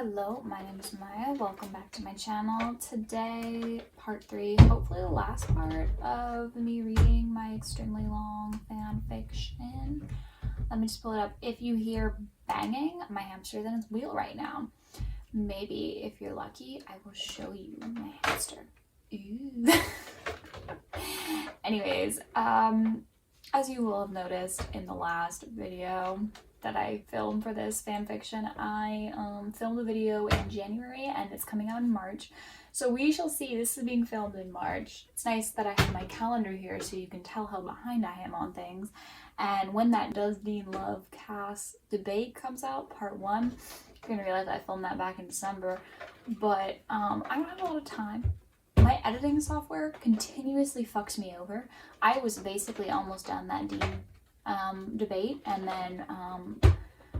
Hello, my name is Maya. Welcome back to my channel. Today, part 3, hopefully the last part of me reading my extremely long fan fiction. Let me just pull it up. If you hear banging, my hamster's in its wheel right now. Maybe if you're lucky, I will show you my hamster. Ooh. Anyways, as you will have noticed in the last video that I filmed for this fan fiction, I filmed a video in January and it's coming out in March. So we shall see. This is being filmed in March. It's nice that I have my calendar here so you can tell how behind I am on things. And when that Does Dean Love Cass debate comes out, part 1, you're gonna realize I filmed that back in December. But I don't have a lot of time. My editing software continuously fucks me over. I was basically almost done that Dean debate, and then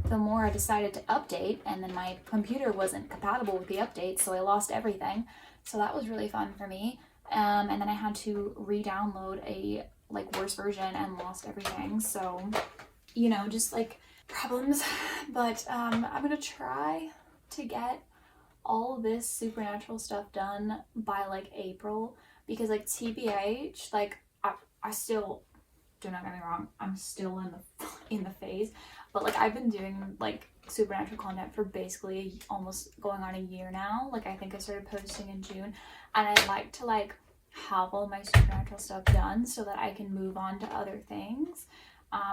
the more I decided to update, and then my computer wasn't compatible with the update, so I lost everything. So that was really fun for me. And then I had to re-download a worse version and lost everything. So, you know, just like problems. But I'm gonna try to get all this supernatural stuff done by April, because TBH, I still, do not get me wrong, I'm still in the phase, but I've been doing supernatural content for basically almost going on a year now. I think I started posting in June, and I'd like to have all my supernatural stuff done so that I can move on to other things.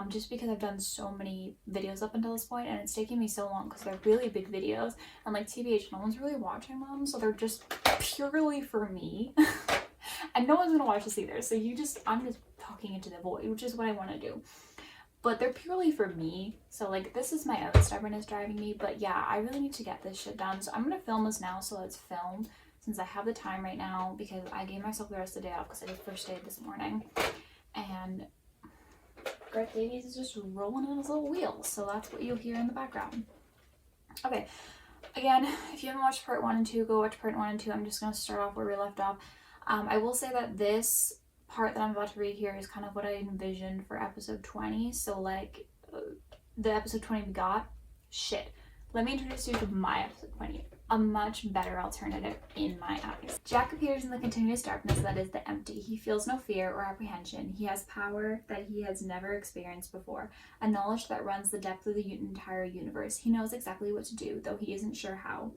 Just because I've done so many videos up until this point, and it's taking me so long because they're really big videos, and TBH, no one's really watching them, so they're just purely for me. And no one's gonna watch this either, so I'm just talking into the void, which is what I want to do. But they're purely for me, so this is my own stubbornness driving me. But yeah, I really need to get this shit done, so I'm gonna film this now so it's filmed, since I have the time right now, because I gave myself the rest of the day off because I did first aid this morning. And Garth Davies is just rolling on his little wheel, so that's what you'll hear in the background. Okay, again, if you haven't watched part 1 and 2, go watch part 1 and 2. I'm just going to start off where we left off. I will say that this part that I'm about to read here is kind of what I envisioned for episode 20. So the episode 20 we got, shit. Let me introduce you to my episode 20. A much better alternative in my eyes. Jack appears in the continuous darkness that is the empty. He feels no fear or apprehension. He has power that he has never experienced before, a knowledge that runs the depth of the entire universe. He knows exactly what to do, though he isn't sure how.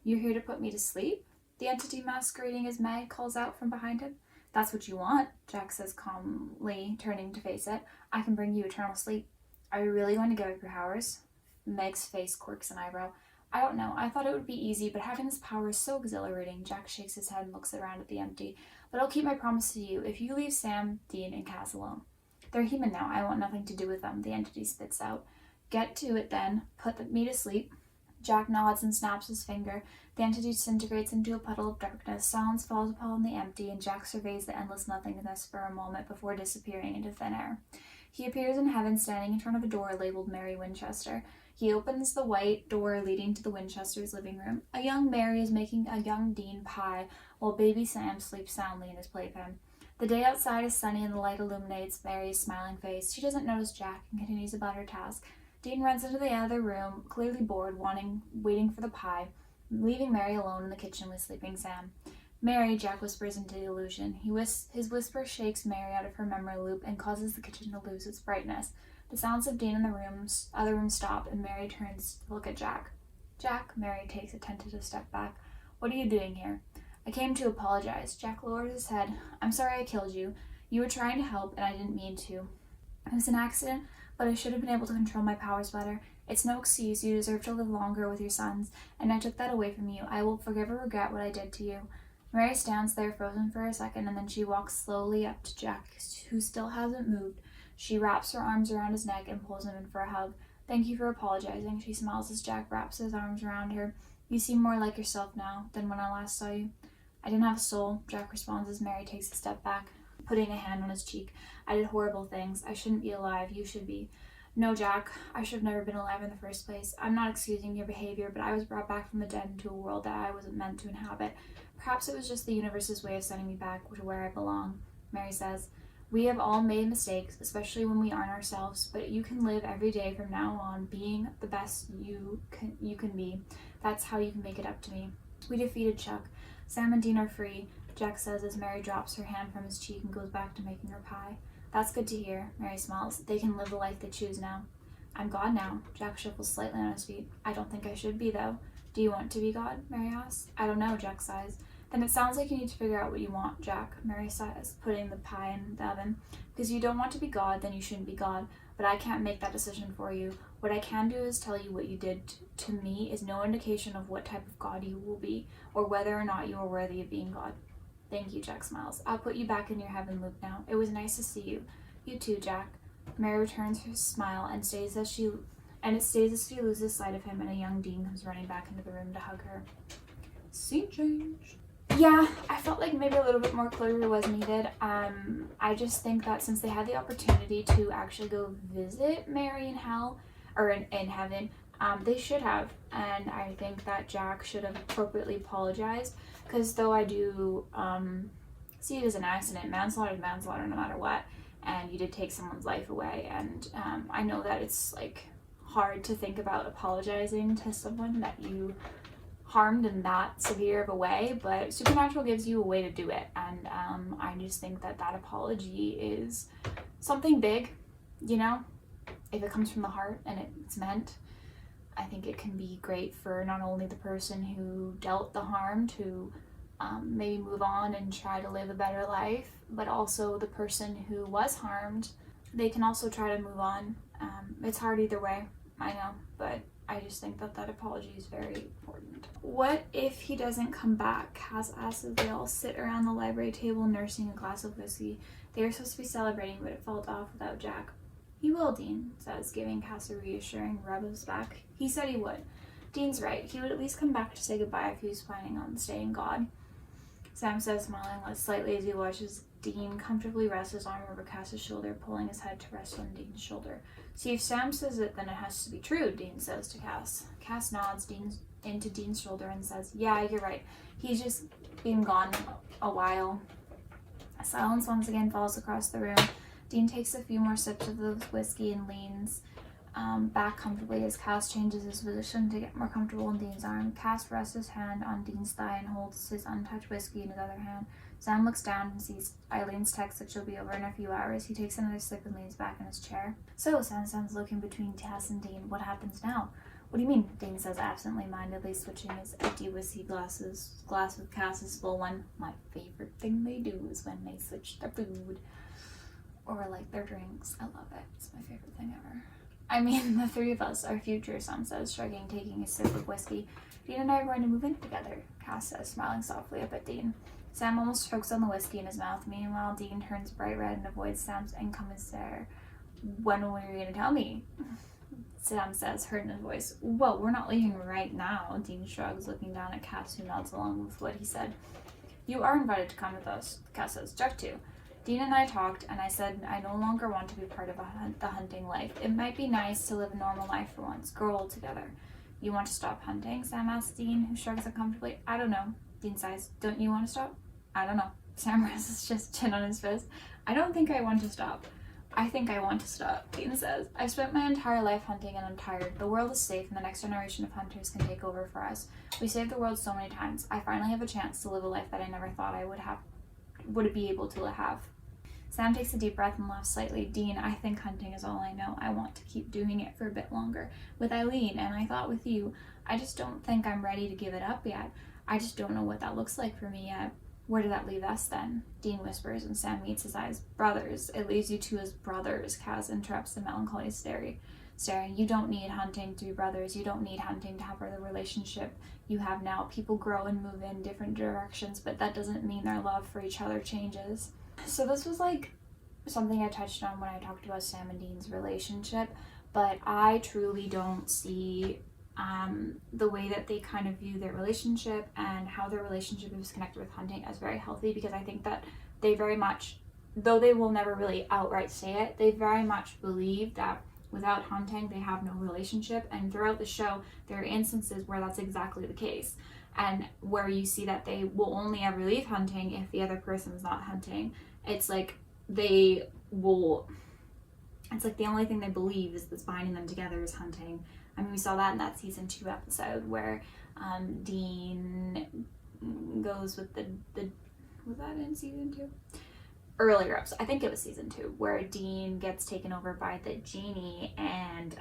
"You're here to put me to sleep?" The entity masquerading as Meg calls out from behind him. "That's what you want," Jack says calmly, turning to face it. "I can bring you eternal sleep." "Are you really going to give up your powers?" Meg's face quirks an eyebrow. "I don't know. I thought it would be easy, but having this power is so exhilarating." Jack shakes his head and looks around at the empty. "But I'll keep my promise to you if you leave Sam, Dean, and Cass alone." "They're human now. I want nothing to do with them," the entity spits out. "Get to it then. Put me to sleep." Jack nods and snaps his finger. The entity disintegrates into a puddle of darkness. Silence falls upon the empty, and Jack surveys the endless nothingness for a moment before disappearing into thin air. He appears in heaven, standing in front of a door labeled Mary Winchester. He opens the white door leading to the Winchesters' living room. A young Mary is making a young Dean pie, while baby Sam sleeps soundly in his playpen. The day outside is sunny, and the light illuminates Mary's smiling face. She doesn't notice Jack and continues about her task. Dean runs into the other room, clearly bored, waiting for the pie, leaving Mary alone in the kitchen with sleeping Sam. "Mary," Jack whispers into the illusion. His whisper shakes Mary out of her memory loop and causes the kitchen to lose its brightness. The sounds of Dean in the other room stop, and Mary turns to look at Jack. "Jack," Mary takes a tentative step back. "What are you doing here?" "I came to apologize." Jack lowers his head. "I'm sorry I killed you. You were trying to help, and I didn't mean to. It was an accident, but I should have been able to control my powers better. It's no excuse. You deserve to live longer with your sons, and I took that away from you. I will forever regret what I did to you." Mary stands there frozen for a second, and then she walks slowly up to Jack, who still hasn't moved. She wraps her arms around his neck and pulls him in for a hug. "Thank you for apologizing," she smiles as Jack wraps his arms around her. "You seem more like yourself now than when I last saw you." "I didn't have a soul," Jack responds as Mary takes a step back, putting a hand on his cheek. "I did horrible things. I shouldn't be alive. You should be." "No, Jack. I should have never been alive in the first place. I'm not excusing your behavior, but I was brought back from the dead into a world that I wasn't meant to inhabit. Perhaps it was just the universe's way of sending me back to where I belong," Mary says. "We have all made mistakes, especially when we aren't ourselves, but you can live every day from now on being the best you can be. That's how you can make it up to me. We defeated Chuck. Sam and Dean are free, Jack says as Mary drops her hand from his cheek and goes back to making her pie. That's good to hear, Mary smiles. They can live the life they choose now. I'm God now. Jack shuffles slightly on his feet. I don't think I should be, though. Do you want to be God? Mary asks. I don't know, Jack sighs. Then it sounds like you need to figure out what you want, Jack, Mary says, putting the pie in the oven. Because you don't want to be God, then you shouldn't be God. But I can't make that decision for you. What I can do is tell you what you did to me is no indication of what type of God you will be, or whether or not you are worthy of being God. Thank you, Jack smiles. I'll put you back in your heaven loop now. It was nice to see you. You too, Jack. Mary returns her smile and stays as she loses sight of him, and a young Dean comes running back into the room to hug her. Scene change. Yeah, I felt like maybe a little bit more closure was needed. I just think that since they had the opportunity to actually go visit Mary in hell, or in heaven, they should have. And I think that Jack should have appropriately apologized, because though I do see it as an accident, manslaughter is manslaughter no matter what, and you did take someone's life away, and I know that it's like hard to think about apologizing to someone that you harmed in that severe of a way, but Supernatural gives you a way to do it, and I just think that that apology is something big, you know, if it comes from the heart and it's meant. I think it can be great for not only the person who dealt the harm to maybe move on and try to live a better life, but also the person who was harmed, they can also try to move on. It's hard either way, I know, but I just think that that apology is very important. What if he doesn't come back? Cass asks as they all sit around the library table nursing a glass of whiskey. They were supposed to be celebrating, but it felt off without Jack. He will, Dean says, giving Cass a reassuring rub of his back. He said he would. Dean's right. He would at least come back to say goodbye if he was planning on staying God. Sam says, smiling less slightly as he watches Dean comfortably rest his arm over Cass's shoulder, pulling his head to rest on Dean's shoulder. See, if Sam says it, then it has to be true, Dean says to Cass. Cass nods into Dean's shoulder and says, yeah, you're right. He's just been gone a while. Silence once again falls across the room. Dean takes a few more sips of the whiskey and leans back comfortably as Cass changes his position to get more comfortable in Dean's arm. Cass rests his hand on Dean's thigh and holds his untouched whiskey in his other hand. Sam looks down and sees Eileen's text that she'll be over in a few hours. He takes another sip and leans back in his chair. So, Sam stands looking between Cass and Dean. What happens now? What do you mean? Dean says absently-mindedly, switching his empty whiskey glass with Cass's full one. My favorite thing they do is when they switch their food. Or like their drinks. I love it. It's my favorite thing ever. I mean, the three of us are future, Sam says, shrugging, taking a sip of whiskey. Dean and I are going to move in together, Cass says, smiling softly up at Dean. Sam almost chokes on the whiskey in his mouth. Meanwhile, Dean turns bright red and avoids Sam's incoming stare. When were you going to tell me? Sam says, hurt in his voice. Well, we're not leaving right now, Dean shrugs, looking down at Cass, who nods along with what he said. You are invited to come with us, Cass says. Jack too. Dean and I talked, and I said I no longer want to be part of the hunting life. It might be nice to live a normal life for once, grow old together. You want to stop hunting? Sam asks Dean, who shrugs uncomfortably. I don't know. Dean sighs. Don't you want to stop? I don't know. Sam rests his chin on his fist. I don't think I want to stop. I think I want to stop, Dean says. I've spent my entire life hunting and I'm tired. The world is safe and the next generation of hunters can take over for us. We saved the world so many times. I finally have a chance to live a life that I never thought I would be able to have. Sam takes a deep breath and laughs slightly. Dean, I think hunting is all I know. I want to keep doing it for a bit longer. With Eileen, and I thought with you, I just don't think I'm ready to give it up yet. I just don't know what that looks like for me yet. Where did that leave us then? Dean whispers, and Sam meets his eyes. Brothers. It leaves you two as brothers, Cass interrupts the melancholy staring. You don't need hunting to be brothers. You don't need hunting to have the relationship you have now. People grow and move in different directions, but that doesn't mean their love for each other changes. So this was like something I touched on when I talked about Sam and Dean's relationship, but I truly don't see the way that they kind of view their relationship and how their relationship is connected with hunting as very healthy, because I think that they very much, though they will never really outright say it, they very much believe that without hunting they have no relationship, and throughout the show there are instances where that's exactly the case, and where you see that they will only ever leave hunting if the other person is not hunting. It's like the only thing they believe is that's binding them together is hunting. I mean, we saw that in that season 2 episode where Dean goes with the was that in season 2? Earlier episode, I think it was season 2, where Dean gets taken over by the genie, and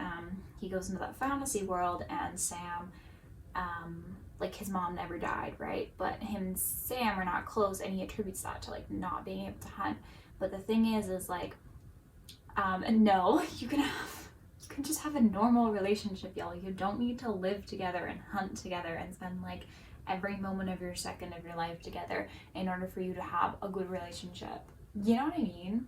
he goes into that fantasy world, and Sam, like his mom never died, right? But him and Sam are not close, and he attributes that to like not being able to hunt. But the thing is like, no, you can just have a normal relationship, y'all. You don't need to live together and hunt together and spend like every moment of your second of your life together in order for you to have a good relationship. You know what I mean?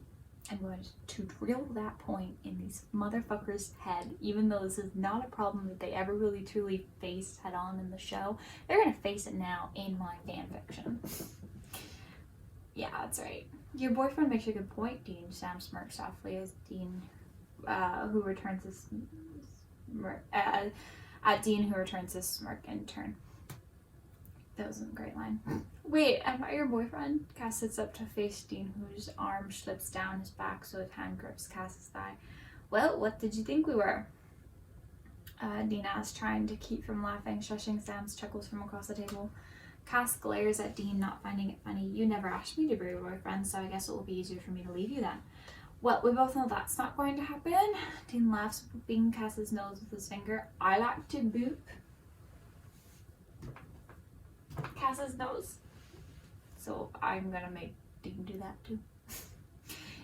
I'm going to drill that point in these motherfuckers' head, even though this is not a problem that they ever really truly faced head on in the show. They're gonna face it now in my fanfiction. Yeah, that's right. Your boyfriend makes a good point, Dean. Sam smirks softly as Dean, who returns his at Dean, who returns his smirk in turn. That was a great line. Wait, am I your boyfriend? Cass sits up to face Dean, whose arm slips down his back so his hand grips Cass's thigh. Well, what did you think we were? Dean asks, trying to keep from laughing, shushing Sam's chuckles from across the table. Cass glares at Dean, not finding it funny. You never asked me to be your boyfriend, so I guess it will be easier for me to leave you then. Well, we both know that's not going to happen. Dean laughs, booping Cass's nose with his finger. I like to boop Cass's nose. So I'm gonna make Dean do that too.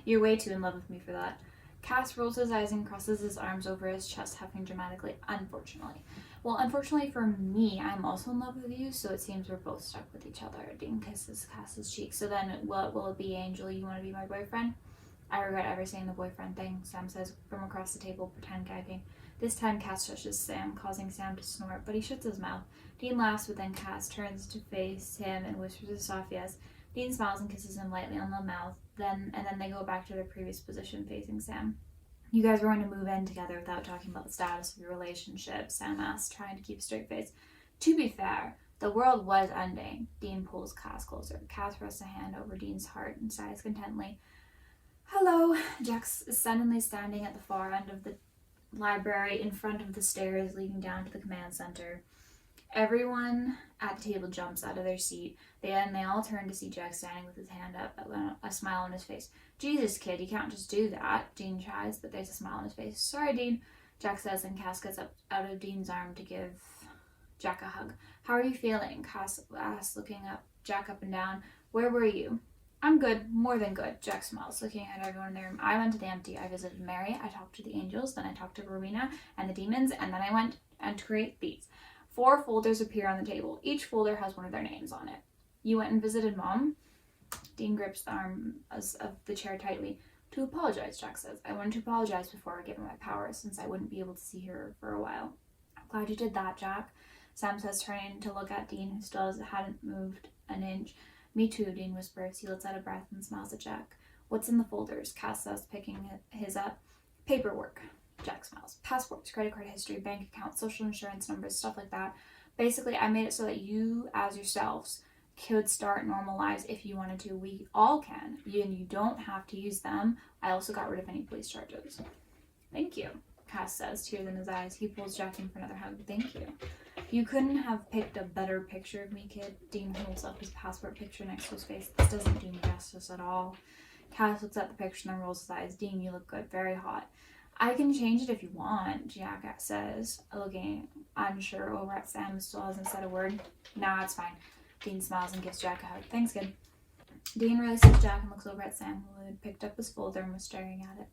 You're way too in love with me for that. Cass rolls his eyes and crosses his arms over his chest, huffing dramatically. Unfortunately. Well, unfortunately for me, I'm also in love with you, so it seems we're both stuck with each other. Dean kisses Cass's cheek. So then, what will it be, Angel? You want to be my boyfriend? I regret ever saying the boyfriend thing, Sam says from across the table, pretend gagging. This time, Cass shushes Sam, causing Sam to snort, but he shuts his mouth. Dean laughs, but then Cass turns to face him and whispers a soft yes. Dean smiles and kisses him lightly on the mouth, and then they go back to their previous position facing Sam. You guys were going to move in together without talking about the status of your relationship, Sam asks, trying to keep a straight face. To be fair, the world was ending. Dean pulls Cass closer. Cass rests a hand over Dean's heart and sighs contentedly. Hello. Jax is suddenly standing at the far end of the library in front of the stairs leading down to the command center. Everyone at the table jumps out of their seat. They all turn to see Jack standing with his hand up, a smile on his face. Jesus, kid, you can't just do that, Dean tries, but there's a smile on his face. Sorry, Dean, Jack says, and Cass gets up out of Dean's arm to give Jack a hug. How are you feeling? Cass asks, looking up Jack up and down. Where were you? I'm good, more than good, Jack smiles, looking at everyone there. I went to the empty. I visited Mary, I talked to the angels, then I talked to Rowena and the demons, and then I went and to create these. 4 folders appear on the table. Each folder has one of their names on it. You went and visited Mom? Dean grips the arm of the chair tightly. To apologize, Jack says. I wanted to apologize before I gave her my powers, since I wouldn't be able to see her for a while. I'm glad you did that, Jack, Sam says, turning to look at Dean, who still hadn't moved an inch. Me too, Dean whispers. He lets out a breath and smiles at Jack. What's in the folders? Cass says, picking his up. Paperwork. Jack smiles. Passports, credit card history, bank accounts, social insurance numbers, stuff like that. Basically, I made it so that you, as yourselves, could start normal lives if you wanted to. We all can. You don't have to use them. I also got rid of any police charges. Thank you, Cass says, tears in his eyes. He pulls Jack in for another hug. Thank you. You couldn't have picked a better picture of me, kid. Dean holds up his passport picture next to his face. This doesn't do me justice at all. Cass looks at the picture and then rolls his eyes. Dean, you look good. Very hot. I can change it if you want, Jack says, looking unsure over at Sam, who still hasn't said a word. Nah, it's fine. Dean smiles and gives Jack a hug. Thanks, kid. Dean releases Jack and looks over at Sam, who had picked up his folder and was staring at it.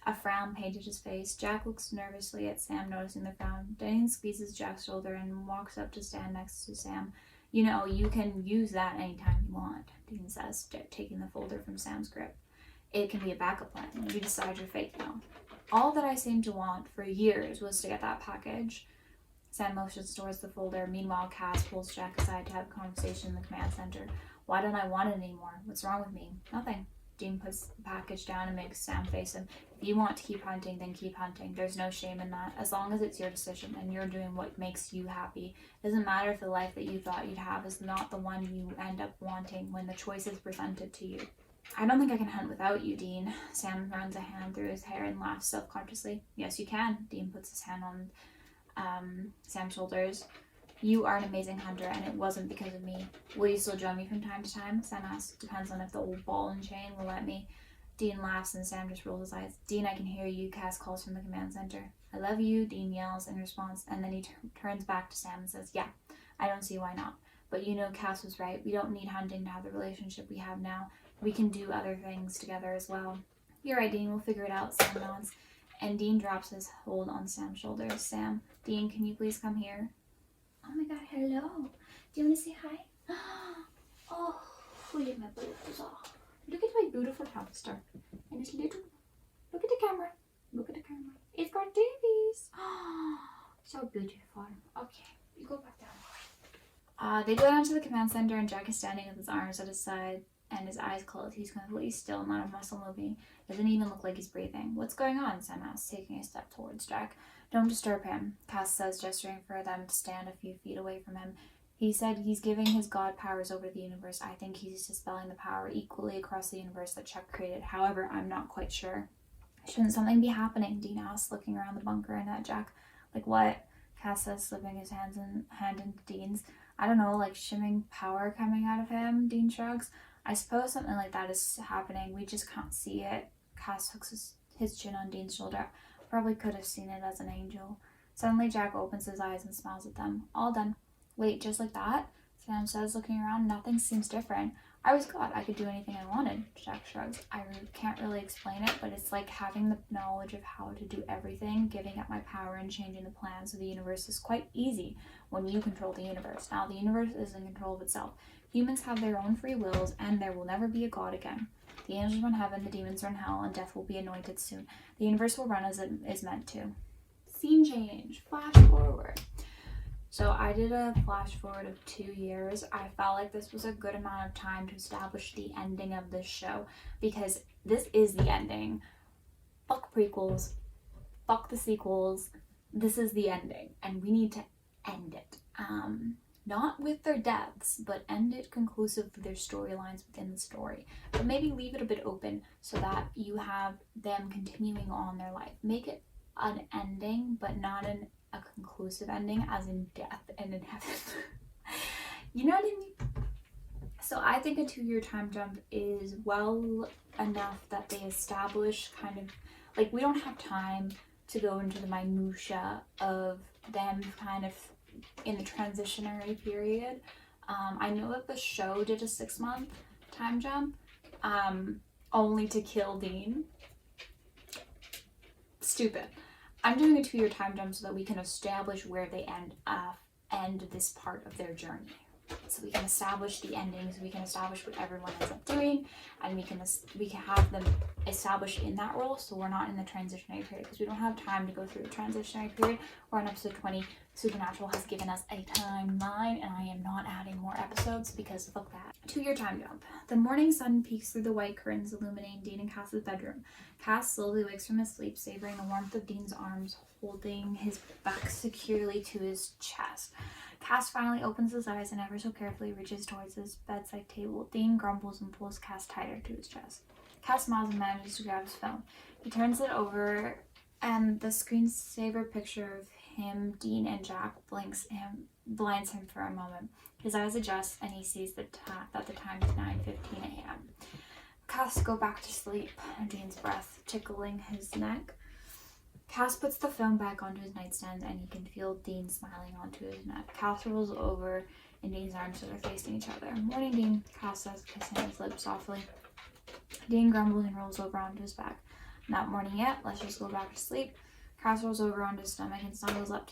A frown painted his face. Jack looks nervously at Sam, noticing the frown. Dean squeezes Jack's shoulder and walks up to stand next to Sam. You know, you can use that anytime you want, Dean says, taking the folder from Sam's grip. It can be a backup plan. You decide your fate now. All that I seemed to want for years was to get that package. Sam motions towards the folder. Meanwhile, Cass pulls Jack aside to have a conversation in the command center. Why don't I want it anymore? What's wrong with me? Nothing. Dean puts the package down and makes Sam face him. If you want to keep hunting, then keep hunting. There's no shame in that. As long as it's your decision and you're doing what makes you happy. It doesn't matter if the life that you thought you'd have is not the one you end up wanting when the choice is presented to you. I don't think I can hunt without you, Dean. Sam runs a hand through his hair and laughs self-consciously. Yes, you can. Dean puts his hand on Sam's shoulders. You are an amazing hunter, and it wasn't because of me. Will you still join me from time to time? Sam asks. Depends on if the old ball and chain will let me. Dean laughs and Sam just rolls his eyes. Dean, I can hear you, Cass calls from the command center. I love you, Dean yells in response, and then he turns back to Sam and says, yeah, I don't see why not. But you know Cass was right. We don't need hunting to have the relationship we have now. We can do other things together as well. You're right, Dean. We'll figure it out, Sam nods. And Dean drops his hold on Sam's shoulders. Sam, Dean, can you please come here? Oh my god, hello. Do you want to say hi? Oh, look at my beautiful. Look at my beautiful hamster. And it's little. Look at the camera. Look at the camera. It's got babies. So beautiful. Okay, you go back down. They go down to the command center and Jack is standing with his arms at his side and his eyes closed. He's completely still, not a muscle moving. Doesn't even look like he's breathing. What's going on? Sam asks, taking a step towards Jack. Don't disturb him, Cass says, gesturing for them to stand a few feet away from him. He said he's giving his god powers over the universe. I think he's dispelling the power equally across the universe that Chuck created. However, I'm not quite sure. Shouldn't something be happening? Dean asks, looking around the bunker and at Jack. Like what? Cass says, slipping his hand into Dean's. I don't know, like shimming power coming out of him, Dean shrugs. I suppose something like that is happening. We just can't see it. Cass hooks his chin on Dean's shoulder. Probably could have seen it as an angel. Suddenly Jack opens his eyes and smiles at them. All done. Wait, just like that? Sam says, looking around. Nothing seems different. I was God. I could do anything I wanted. Jack shrugs. I can't really explain it, but it's like having the knowledge of how to do everything, giving up my power and changing the plans of the universe is quite easy when you control the universe. Now, the universe is in control of itself. Humans have their own free wills, and there will never be a God again. The angels are in heaven, the demons are in hell, and death will be anointed soon. The universe will run as it is meant to. Scene change. Flash forward. So I did a flash forward of 2 years. I felt like this was a good amount of time to establish the ending of this show because this is the ending. Fuck prequels. Fuck the sequels. This is the ending, and we need to end it. Not with their deaths, but end it conclusive with their storylines within the story. But maybe leave it a bit open so that you have them continuing on their life. Make it an ending, but not a conclusive ending, as in death and in heaven. You know what I mean? So I think a 2-year time jump is well enough that they establish kind of, like, we don't have time to go into the minutia of them kind of in the transitionary period. I know that the show did a 6-month time jump, only to kill Dean. Stupid. I'm doing a 2-year time jump so that we can establish where they end this part of their journey. So we can establish the endings, we can establish what everyone ends up doing, and we can have them established in that role, so we're not in the transitionary period, because we don't have time to go through the transitionary period. We're on episode 20. Supernatural has given us a timeline, and I am not adding more episodes because fuck that. 2-year time jump. The morning sun peeks through the white curtains, illuminating Dean and Cass's bedroom. Cass slowly wakes from his sleep, savoring the warmth of Dean's arms, holding his back securely to his chest. Cass finally opens his eyes and ever so carefully reaches towards his bedside table. Dean grumbles and pulls Cass tighter to his chest. Cass smiles and manages to grab his phone. He turns it over, and the screensaver picture of him, Dean, and Jack blinds him for a moment. His eyes adjust, and he sees that the time is 9:15 a.m. Cass go back to sleep, Dean's breath tickling his neck. Cass puts the phone back onto his nightstand, and he can feel Dean smiling onto his neck. Cass rolls over in Dean's arms so they're facing each other. Morning, Dean, Cass says, kissing his lips softly. Dean grumbles and rolls over onto his back. Not morning yet, let's just go back to sleep. Cass rolls over onto his stomach and snuggles up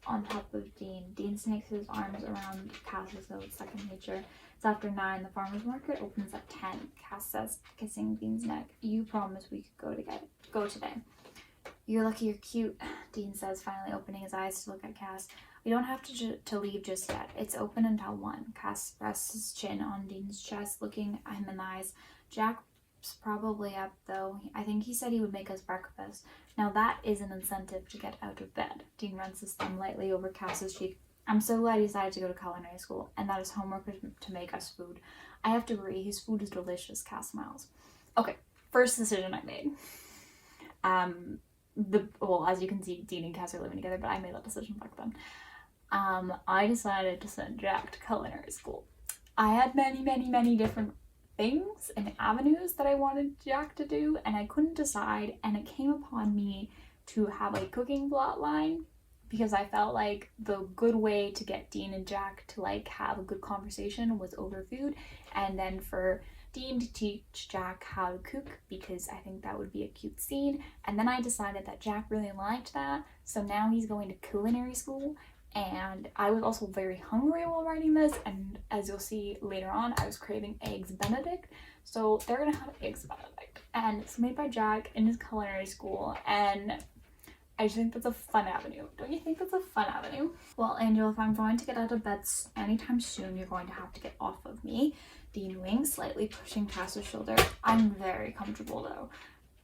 on top of Dean. Dean snakes his arms around Cass as though it's second nature. It's after 9. The farmer's market opens at 10. Cass says, kissing Dean's neck. You promised we could go today. You're lucky you're cute, Dean says, finally opening his eyes to look at Cass. We don't have to leave just yet. It's open until 1. Cass rests his chin on Dean's chest, looking at him in the eyes. Jack's probably up, though. I think he said he would make us breakfast. Now that is an incentive to get out of bed. Dean runs his thumb lightly over Cass's cheek. I'm so glad he decided to go to culinary school, and that his homework is to make us food. I have to agree, his food is delicious, Cass smiles. Okay, first decision I made. As you can see, Dean and Cass are living together, but I made that decision back then. I decided to send Jack to culinary school. I had many different things and avenues that I wanted Jack to do, and I couldn't decide, and it came upon me to have a cooking plot line because I felt like the good way to get Dean and Jack to like have a good conversation was over food, and then for Dean to teach Jack how to cook because I think that would be a cute scene. And then I decided that Jack really liked that, so now he's going to culinary school. And I was also very hungry while writing this, and as you'll see later on, I was craving eggs Benedict. So they're gonna have eggs Benedict, and it's made by Jack in his culinary school, and I just think that's a fun avenue. Don't you think that's a fun avenue? Well, Angel, if I'm going to get out of bed anytime soon, you're going to have to get off of me. Dean winks, slightly pushing Cass's shoulder. I'm very comfortable though.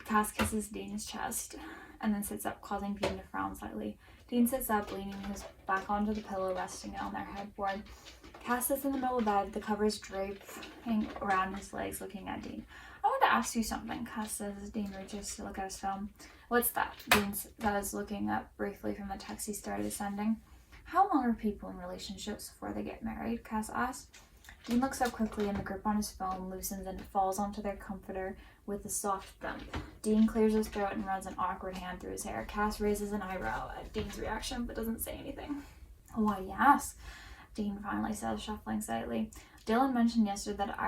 Cass kisses Dean's chest and then sits up, causing Dean to frown slightly. Dean sits up, leaning his back onto the pillow, resting it on their headboard. Cass sits in the middle of the bed, the covers draping around his legs, looking at Dean. I want to ask you something, Cass says as Dean reaches to look at his phone. What's that? Dean says, looking up briefly from the text he started sending. How long are people in relationships before they get married? Cass asks. Dean looks up quickly and the grip on his phone loosens and it falls onto their comforter with a soft thump. Dean clears his throat and runs an awkward hand through his hair. Cass raises an eyebrow at Dean's reaction but doesn't say anything. Why do you ask? Dean finally says, shuffling slightly. Dylan mentioned yesterday that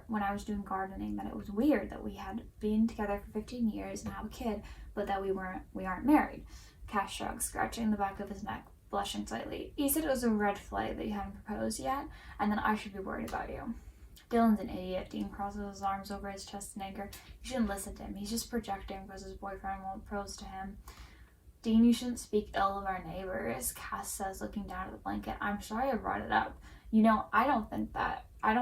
when I was doing gardening that it was weird that we had been together for 15 years and have a kid, but that we aren't married. Cass shrugs, scratching the back of his neck, blushing slightly. He said it was a red flag that you hadn't proposed yet, and then I should be worried about you. Dylan's an idiot. Dean crosses his arms over his chest in anger. You shouldn't listen to him. He's just projecting because his boyfriend won't propose to him. Dean, you shouldn't speak ill of our neighbors, Cass says, looking down at the blanket. I'm sorry I brought it up. You know, I don't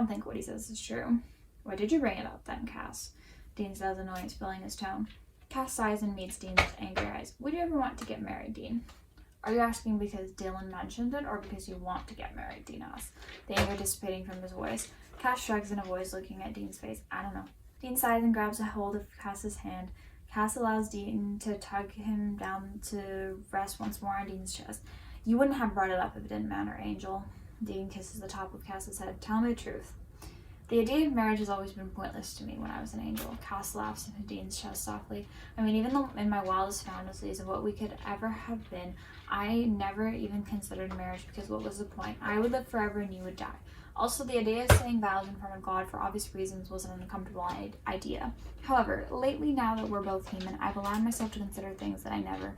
think what he says is true. Why did you bring it up then, Cass? Dean says, annoyance filling his tone. Cass sighs and meets Dean with angry eyes. Would you ever want to get married, Dean? Are you asking because Dylan mentioned it or because you want to get married, Dean asks, the anger dissipating from his voice. Cass shrugs in a voice looking at Dean's face. I don't know. Dean sighs and grabs a hold of Cass's hand. Cass allows Dean to tug him down to rest once more on Dean's chest. You wouldn't have brought it up if it didn't matter, Angel. Dean kisses the top of Cass's head. Tell me the truth. The idea of marriage has always been pointless to me when I was an angel. Cass laughs into Dean's chest softly. I mean, even though in my wildest fantasies of what we could ever have been, I never even considered marriage because what was the point? I would live forever and you would die. Also, the idea of saying vows in front of God for obvious reasons was an uncomfortable idea. However, lately, now that we're both human, I've allowed myself to consider things that I never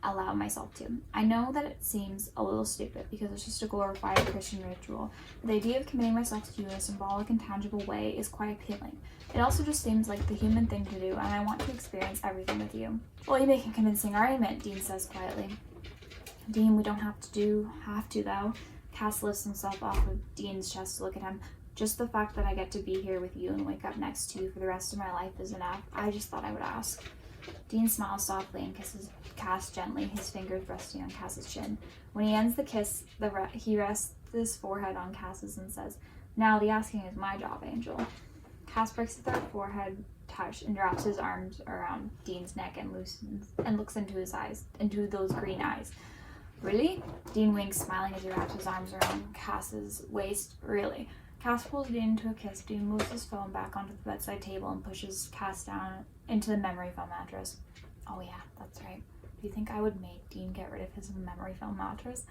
allowed myself to. I know that it seems a little stupid because it's just a glorified Christian ritual, but the idea of committing myself to you in a symbolic and tangible way is quite appealing. It also just seems like the human thing to do, and I want to experience everything with you. Well, you make a convincing argument, Dean says quietly. Dean, we don't have to though. Cass lifts himself off of Dean's chest to look at him. Just the fact that I get to be here with you and wake up next to you for the rest of my life is enough. I just thought I would ask. Dean smiles softly and kisses Cass gently, his fingers resting on Cass's chin. When he ends the kiss, he rests his forehead on Cass's and says, Now the asking is my job, Angel. Cass breaks their forehead touch and drops his arms around Dean's neck and looks into his eyes, into those green eyes. Really? Dean winks, smiling as he wraps his arms around Cass's waist. Really? Cass pulls Dean into a kiss. Dean moves his phone back onto the bedside table and pushes Cass down into the memory foam mattress. Oh yeah, that's right. Do you think I would make Dean get rid of his memory foam mattress?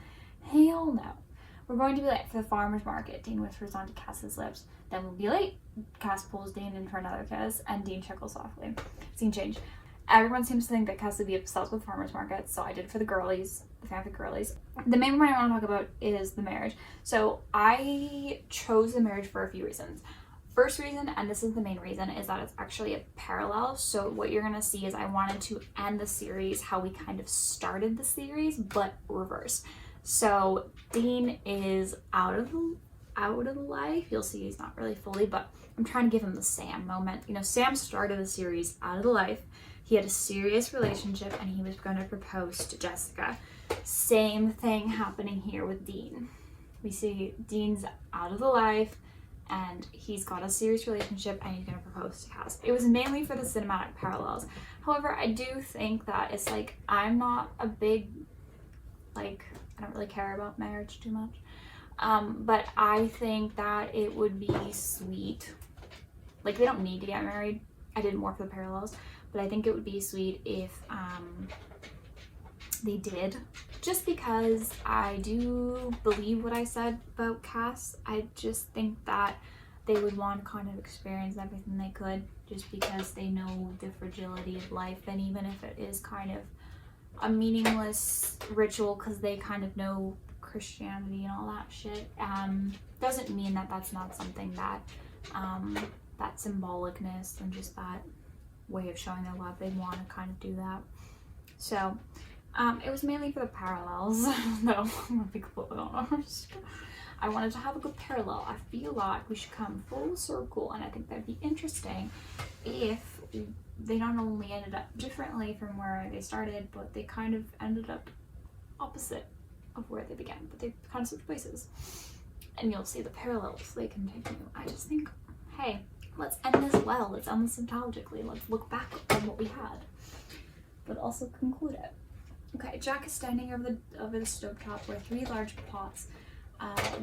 Hell no. We're going to be late for the farmer's market, Dean whispers onto Cass's lips. Then we'll be late. Cass pulls Dean in for another kiss, and Dean chuckles softly. Scene change. Everyone seems to think that Cass would be obsessed with farmer's markets, so I did for the girlies, the fanfic girlies. The main one I want to talk about is the marriage. So I chose the marriage for a few reasons. First reason, and this is the main reason, is that it's actually a parallel. So what you're going to see is I wanted to end the series how we kind of started the series, but reverse. So Dean is out of the life. You'll see he's not really fully, but I'm trying to give him the Sam moment. You know, Sam started the series out of the life. He had a serious relationship and he was going to propose to Jessica. Same thing happening here with Dean. We see Dean's out of the life and he's got a serious relationship and he's going to propose to Cass. It was mainly for the cinematic parallels. However, I do think that it's like, I'm not a big I don't really care about marriage too much. But I think that it would be sweet. Like, they don't need to get married. I did more for the parallels, but I think it would be sweet if they did. Just because I do believe what I said about Cass. I just think that they would want to kind of experience everything they could, just because they know the fragility of life, and even if it is kind of a meaningless ritual because they kind of know Christianity and all that shit, doesn't mean that that's not something that that symbolicness and just that way of showing their love, they want to kind of do that. So it was mainly for the parallels. No, I'm gonna be completely honest. I wanted to have a good parallel. I feel like we should come full circle, and I think that'd be interesting if they not only ended up differently from where they started, but they kind of ended up opposite of where they began, but they kind of switched places. And you'll see the parallels they continue. I just think, hey, let's end this well. Let's end this nostalgically. Let's look back on what we had, but also conclude it. Okay, Jack is standing over the stovetop where 3 large pots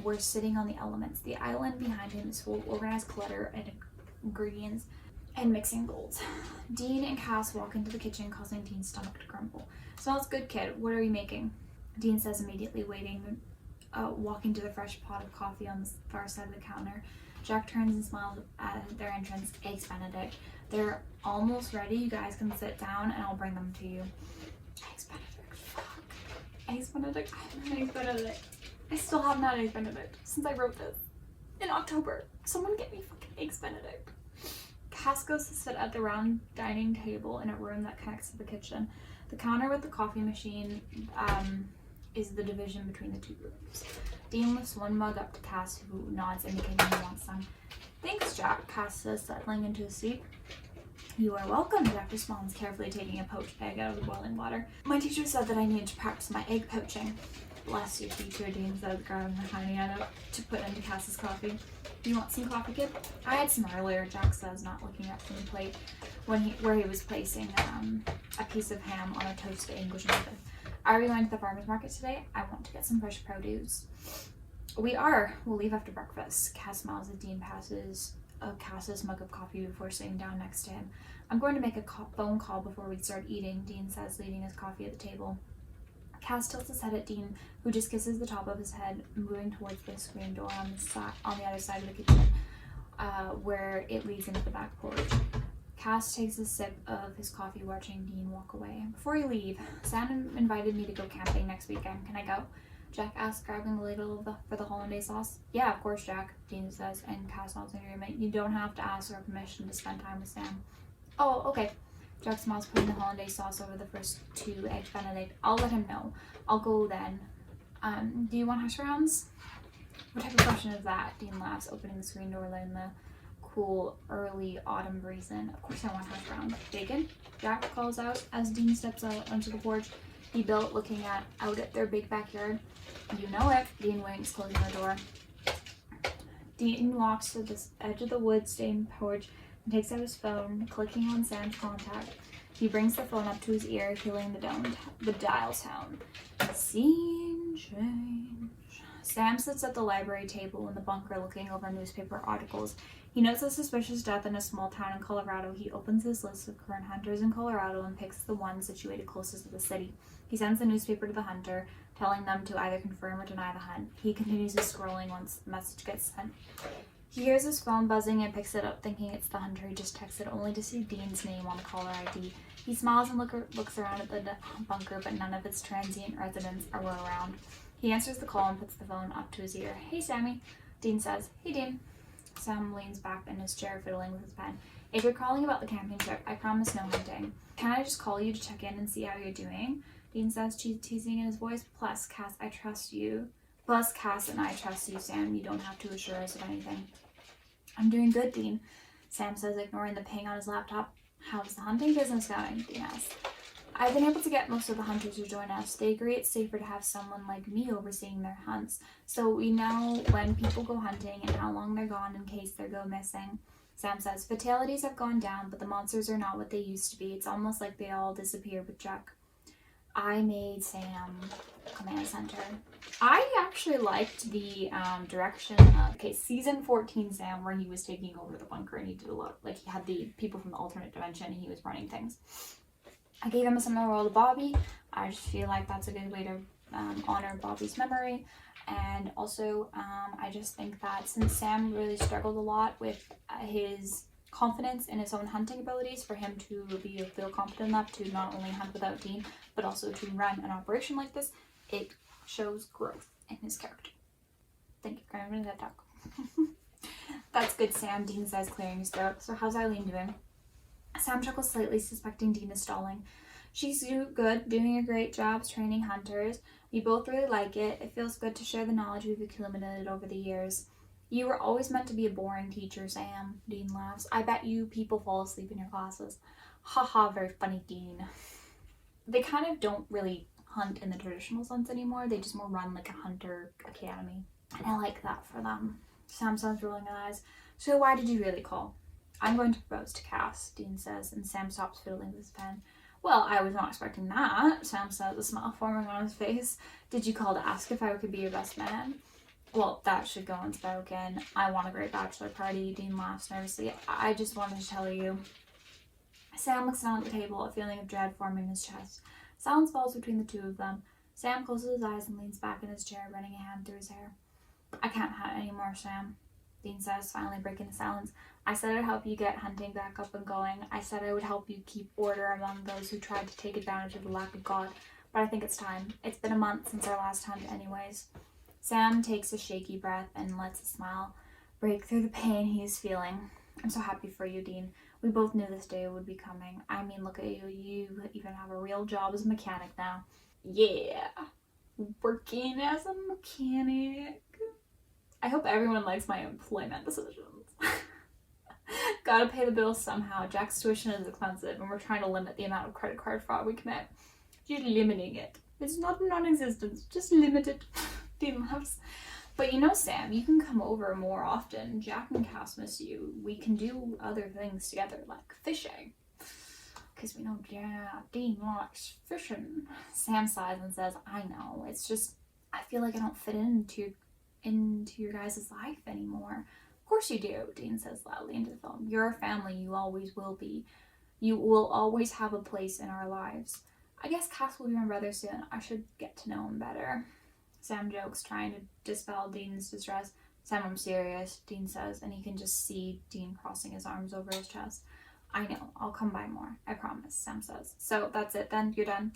were sitting on the elements. The island behind him is full of organized clutter and ingredients and mixing bowls. Dean and Cass walk into the kitchen, causing Dean's stomach to grumble. "Smells good, kid. What are you making?" Dean says, immediately walking to the fresh pot of coffee on the far side of the counter. Jack turns and smiles at their entrance. "Eggs Benedict. They're almost ready. You guys can sit down and I'll bring them to you." Eggs Benedict. Fuck. Eggs Benedict. I haven't had Eggs Benedict. I still haven't had Eggs Benedict since I wrote this in October. Someone get me fucking Eggs Benedict. Cass goes to sit at the round dining table in a room that connects to the kitchen. The counter with the coffee machine is the division between the 2 rooms. Dean lifts one mug up to Cass, who nods, indicating he wants some. "Thanks, Jack," Cass says, settling into a seat. "You are welcome," Jack responds, carefully taking a poached egg out of the boiling water. "My teacher said that I needed to practice my egg poaching." "Bless you, teacher," Dean says, grabbing the tiny egg up to put into Cass's coffee. "Do you want some coffee, kid?" "I had some earlier," Jack says, not looking up from the plate where he was placing a piece of ham on a toasted English muffin. "Are we going to the farmer's market today? I want to get some fresh produce." "We are. We'll leave after breakfast." Cass smiles as Dean passes Cass's mug of coffee before sitting down next to him. "I'm going to make a phone call before we start eating," Dean says, leaving his coffee at the table. Cass tilts his head at Dean, who just kisses the top of his head, moving towards the screen door on the other side of the kitchen, where it leads into the back porch. Cass takes a sip of his coffee, watching Dean walk away. "Before you leave, Sam invited me to go camping next weekend. Can I go?" Jack asks, grabbing the ladle for the hollandaise sauce. "Yeah, of course, Jack," Dean says, and Cass nods in agreement. "You don't have to ask her permission to spend time with Sam." "Oh, okay." Jack smiles, putting the hollandaise sauce over the first 2 eggs Benedict. "I'll let him know. I'll go then. Do you want hash browns?" "What type of question is that?" Dean laughs, opening the screen door, letting the cool early autumn breeze in. "Of course I want hash browns." "Bacon?" Jack calls out as Dean steps out onto the porch he built, looking out at their big backyard. "You know it." Dean winks, closing the door. Dean walks to the edge of the wood-stained porch and takes out his phone, clicking on Sam's contact. He brings the phone up to his ear, hearing the dial tone. "Scene change." Sam sits at the library table in the bunker, looking over newspaper articles. He notes a suspicious death in a small town in Colorado. He opens his list of current hunters in Colorado and picks the one situated closest to the city. He sends the newspaper to the hunter, telling them to either confirm or deny the hunt. He continues his scrolling once the message gets sent. He hears his phone buzzing and picks it up, thinking it's the hunter he just texted, only to see Dean's name on the caller ID. He smiles and looks around at the bunker, but none of its transient residents are around. He answers the call and puts the phone up to his ear. "Hey, Sammy," Dean says. "Hey, Dean." Sam leans back in his chair, fiddling with his pen. "If you're calling about the camping trip, I promise no hunting. Can I just call you to check in and see how you're doing?" Dean says, teasing in his voice. Plus, Cass, I trust you. Plus, Cass and I trust you, Sam. You don't have to assure us of anything." "I'm doing good, Dean," Sam says, ignoring the ping on his laptop. "How's the hunting business going?" Dean asks. "I've been able to get most of the hunters to join us. They agree it's safer to have someone like me overseeing their hunts, so we know when people go hunting and how long they're gone in case they go missing." Sam says, "Fatalities have gone down, but the monsters are not what they used to be. It's almost like they all disappeared with Jack." "I made Sam command center," I actually liked the direction of, okay, season 14 Sam, where he was taking over the bunker and he did a lot, like he had the people from the alternate dimension and he was running things. I gave him a similar role to Bobby. I just feel like that's a good way to honor Bobby's memory. And also, I just think that since Sam really struggled a lot with his confidence in his own hunting abilities, for him to feel confident enough to not only hunt without Dean, but also to run an operation like this, it shows growth in his character. Thank you for giving me that talk. That's good, Sam, Dean says, clearing his throat. So how's Eileen doing? Sam chuckles slightly, suspecting Dean is stalling. She's good, doing a great job training hunters. We both really like it. It feels good to share the knowledge we've accumulated over the years. You were always meant to be a boring teacher, Sam, Dean laughs. I bet you people fall asleep in your classes. Haha, very funny, Dean. They kind of don't really hunt in the traditional sense anymore. They just more run like a hunter academy. And I like that for them. Sam says, rolling her eyes. So why did you really call? I'm going to propose to Cass, Dean says, and Sam stops fiddling with his pen. Well, I was not expecting that, Sam says, a smile forming on his face. Did you call to ask if I could be your best man? Well, that should go unspoken. I want a great bachelor party, Dean laughs nervously. I just wanted to tell you. Sam looks down at the table, a feeling of dread forming in his chest. Silence falls between the two of them. Sam closes his eyes and leans back in his chair, running a hand through his hair. I can't hunt anymore, Sam, Dean says, finally breaking the silence. I said I'd help you get hunting back up and going. I said I would help you keep order among those who tried to take advantage of the lack of God. But I think it's time. It's been a month since our last hunt anyways. Sam takes a shaky breath and lets a smile break through the pain he's feeling. I'm so happy for you, Dean. We both knew this day would be coming. I mean, look at you. You even have a real job as a mechanic now. Yeah. Working as a mechanic. I hope everyone likes my employment decisions. Gotta pay the bills somehow. Jack's tuition is expensive, and we're trying to limit the amount of credit card fraud we commit. You're limiting it. It's not non-existent, just limited. Dean laughs. But you know, Sam, you can come over more often. Jack and Cass miss you. We can do other things together, like fishing. Because we know, yeah, Dean likes fishing. Sam sighs and says, I know. It's just, I feel like I don't fit into your guys' life anymore. Of course you do, Dean says loudly into the phone. You're a family, you always will be. You will always have a place in our lives. I guess Cass will be my brother soon. I should get to know him better. Sam jokes, trying to dispel Dean's distress. Sam, I'm serious, Dean says, and he can just see Dean crossing his arms over his chest. I know, I'll come by more, I promise, Sam says. So that's it then, you're done?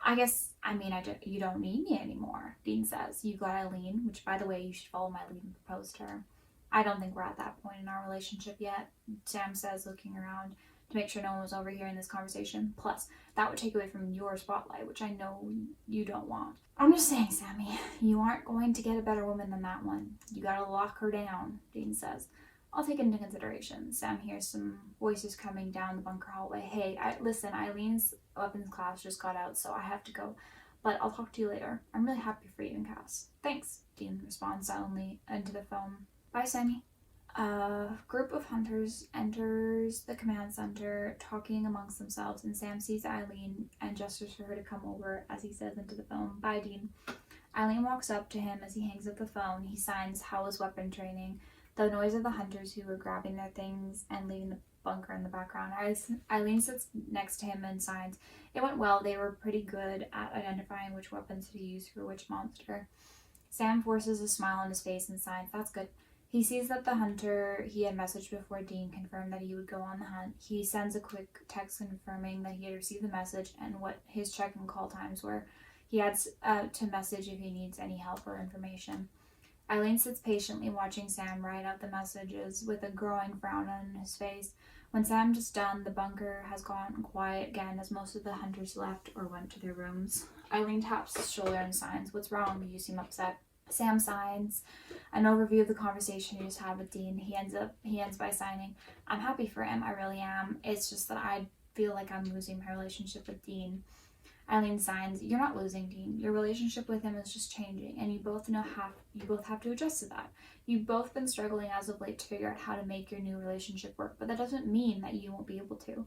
You don't need me anymore, Dean says. You got Eileen, which, by the way, you should follow my lead and propose to her. I don't think we're at that point in our relationship yet, Sam says, looking around to make sure no one was overhearing this conversation. Plus, that would take away from your spotlight, which I know you don't want. I'm just saying, Sammy, you aren't going to get a better woman than that one. You gotta lock her down, Dean says. I'll take it into consideration. Sam hears some voices coming down the bunker hallway. Hey, listen, Eileen's weapons class just got out, so I have to go. But I'll talk to you later. I'm really happy for you and Cass. Thanks, Dean responds silently into the phone. Bye, Sammy. A group of hunters enters the command center, talking amongst themselves, and Sam sees Eileen and gestures for her to come over as he says into the phone, Bye, Dean. Eileen walks up to him as he hangs up the phone. He signs, How was weapon training? The noise of the hunters who were grabbing their things and leaving the bunker in the background. Eileen sits next to him and signs, It went well. They were pretty good at identifying which weapons to use for which monster. Sam forces a smile on his face and signs, That's good. He sees that the hunter he had messaged before Dean confirmed that he would go on the hunt. He sends a quick text confirming that he had received the message and what his check and call times were. He adds to message if he needs any help or information. Eileen sits patiently watching Sam write out the messages with a growing frown on his face. When Sam is done, the bunker has gone quiet again as most of the hunters left or went to their rooms. Eileen taps his shoulder and signs, What's wrong? You seem upset. Sam signs an overview of the conversation he just had with Dean. He ends by signing, I'm happy for him, I really am. It's just that I feel like I'm losing my relationship with Dean. Eileen signs, You're not losing, Dean. Your relationship with him is just changing, and you both have to adjust to that. You've both been struggling as of late to figure out how to make your new relationship work, but that doesn't mean that you won't be able to.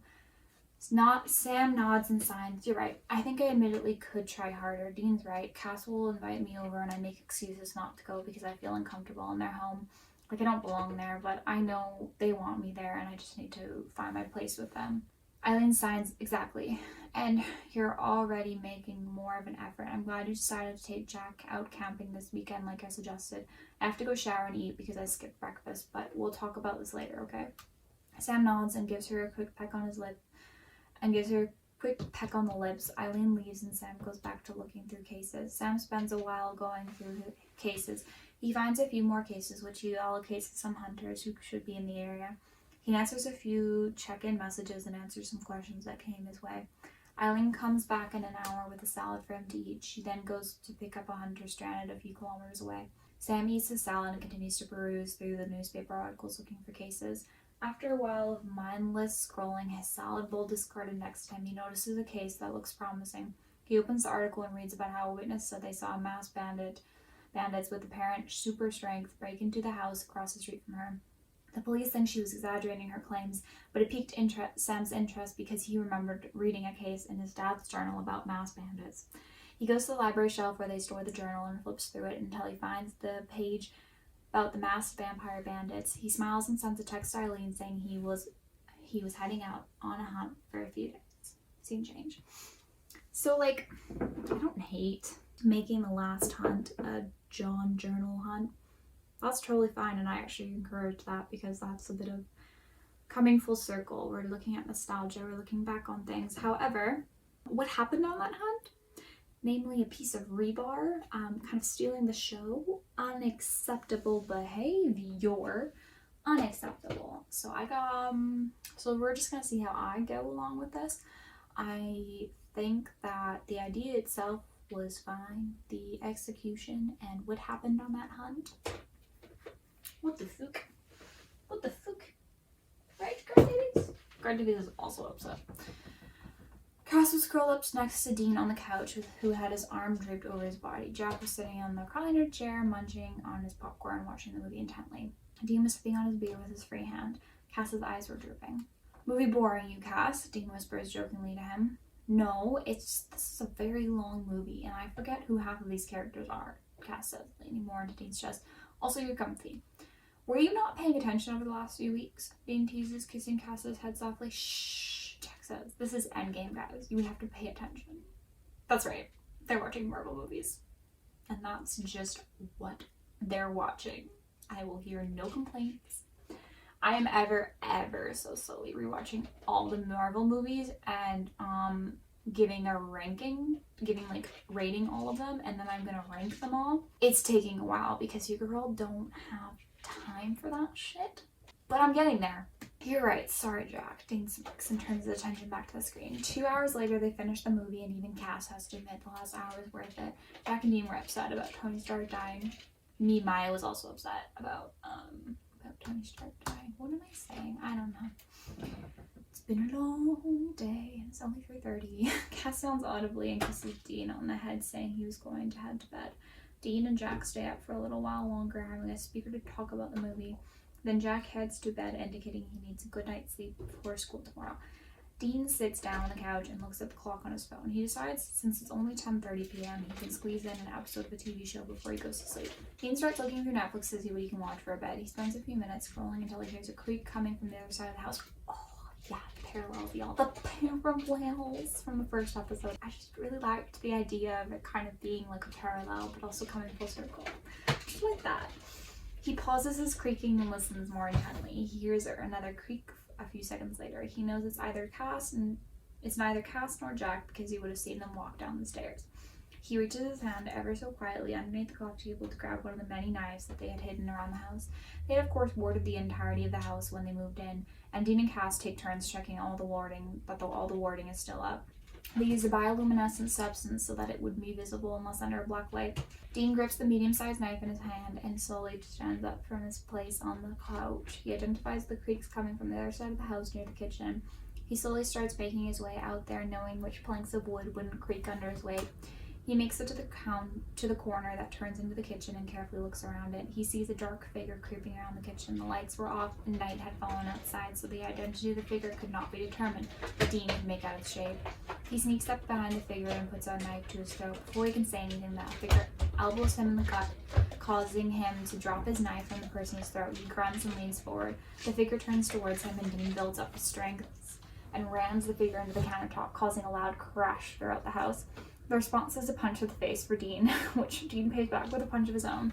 Sam nods and signs. You're right. I think I admittedly could try harder. Dean's right. Cass will invite me over and I make excuses not to go because I feel uncomfortable in their home. Like I don't belong there, but I know they want me there and I just need to find my place with them. Eileen signs. Exactly. And you're already making more of an effort. I'm glad you decided to take Jack out camping this weekend like I suggested. I have to go shower and eat because I skipped breakfast, but we'll talk about this later, okay? Sam nods and gives her a quick peck on the lips. Eileen leaves and Sam goes back to looking through cases. Sam spends a while going through the cases. He finds a few more cases, which he allocates to some hunters who should be in the area. He answers a few check-in messages and answers some questions that came his way. Eileen comes back in an hour with a salad for him to eat. She then goes to pick up a hunter stranded a few kilometers away. Sam eats the salad and continues to peruse through the newspaper articles looking for cases. After a while of mindless scrolling, his salad bowl discarded next to him, he notices a case that looks promising. He opens the article and reads about how a witness said they saw masked bandits with apparent super strength break into the house across the street from her. The police think she was exaggerating her claims, but it piqued Sam's interest because he remembered reading a case in his dad's journal about masked bandits. He goes to the library shelf where they store the journal and flips through it until he finds the page about the masked vampire bandits. He smiles and sends a text to Eileen saying he was heading out on a hunt for a few days. Scene change. So, like, I don't hate making the last hunt a John journal hunt. That's totally fine, and I actually encourage that because that's a bit of coming full circle. We're looking at nostalgia, we're looking back on things. However, what happened on that hunt? Namely a piece of rebar, kind of stealing the show. Unacceptable behavior. Unacceptable. So so we're just gonna see how I go along with this. I think that the idea itself was fine. The execution and what happened on that hunt. What the fuck? What the fuck? Right, Grant Davies? Grant Davies is also upset. Cass was curled up next to Dean on the couch, who had his arm draped over his body. Jack was sitting on the recliner chair, munching on his popcorn, watching the movie intently. Dean was sipping on his beer with his free hand. Cass's eyes were drooping. Movie boring, you, Cass? Dean whispers jokingly to him. No, this is a very long movie, and I forget who half of these characters are, Cass says, leaning more into Dean's chest. Also, you're comfy. Were you not paying attention over the last few weeks? Dean teases, kissing Cass's head softly. Shh, Jack says. This is Endgame, guys. You have to pay attention. That's right. They're watching Marvel movies. And that's just what they're watching. I will hear no complaints. I am ever so slowly rewatching all the Marvel movies and giving rating all of them, and then I'm gonna rank them all. It's taking a while because you girl don't have time for that shit. But I'm getting there. You're right. Sorry, Jack. Dean smirks and turns his attention back to the screen. 2 hours later, they finish the movie, and even Cass has to admit the last hour was worth it. Jack and Dean were upset about Tony Stark dying. Maya was also upset about Tony Stark dying. What am I saying? I don't know. It's been a long day, and it's only 3:30. Cass sounds audibly and kisses Dean on the head, saying he was going to head to bed. Dean and Jack stay up for a little while longer, having a speaker to talk about the movie. Then Jack heads to bed, indicating he needs a good night's sleep before school tomorrow. Dean sits down on the couch and looks at the clock on his phone. He decides, since it's only 10:30 p.m., he can squeeze in an episode of a TV show before he goes to sleep. Dean starts looking through Netflix to see what he can watch for a bed. He spends a few minutes scrolling until he hears a creak coming from the other side of the house. Oh, yeah, the parallels, y'all. The parallels from the first episode. I just really liked the idea of it kind of being like a parallel, but also coming full circle. Just like that. He pauses his creaking and listens more intently. He hears another creak a few seconds later. He knows it's neither Cass nor Jack because he would have seen them walk down the stairs. He reaches his hand ever so quietly underneath the coffee table to grab one of the many knives that they had hidden around the house. They had, of course, warded the entirety of the house when they moved in, and Dean and Cass take turns checking all the warding is still up. They use a bioluminescent substance so that it would be visible unless under a black light. Dean grips the medium-sized knife in his hand and slowly stands up from his place on the couch. He identifies the creaks coming from the other side of the house near the kitchen. He slowly starts making his way out there, knowing which planks of wood wouldn't creak under his weight. He makes it to the corner that turns into the kitchen and carefully looks around it. He sees a dark figure creeping around the kitchen. The lights were off and night had fallen outside, so the identity of the figure could not be determined, but Dean could make out its shape. He sneaks up behind the figure and puts a knife to his throat. Before he can say anything, that figure elbows him in the gut, causing him to drop his knife from the person's throat. He grunts and leans forward. The figure turns towards him, and Dean builds up his strength and rams the figure into the countertop, causing a loud crash throughout the house. The response is a punch to the face for Dean, which Dean pays back with a punch of his own.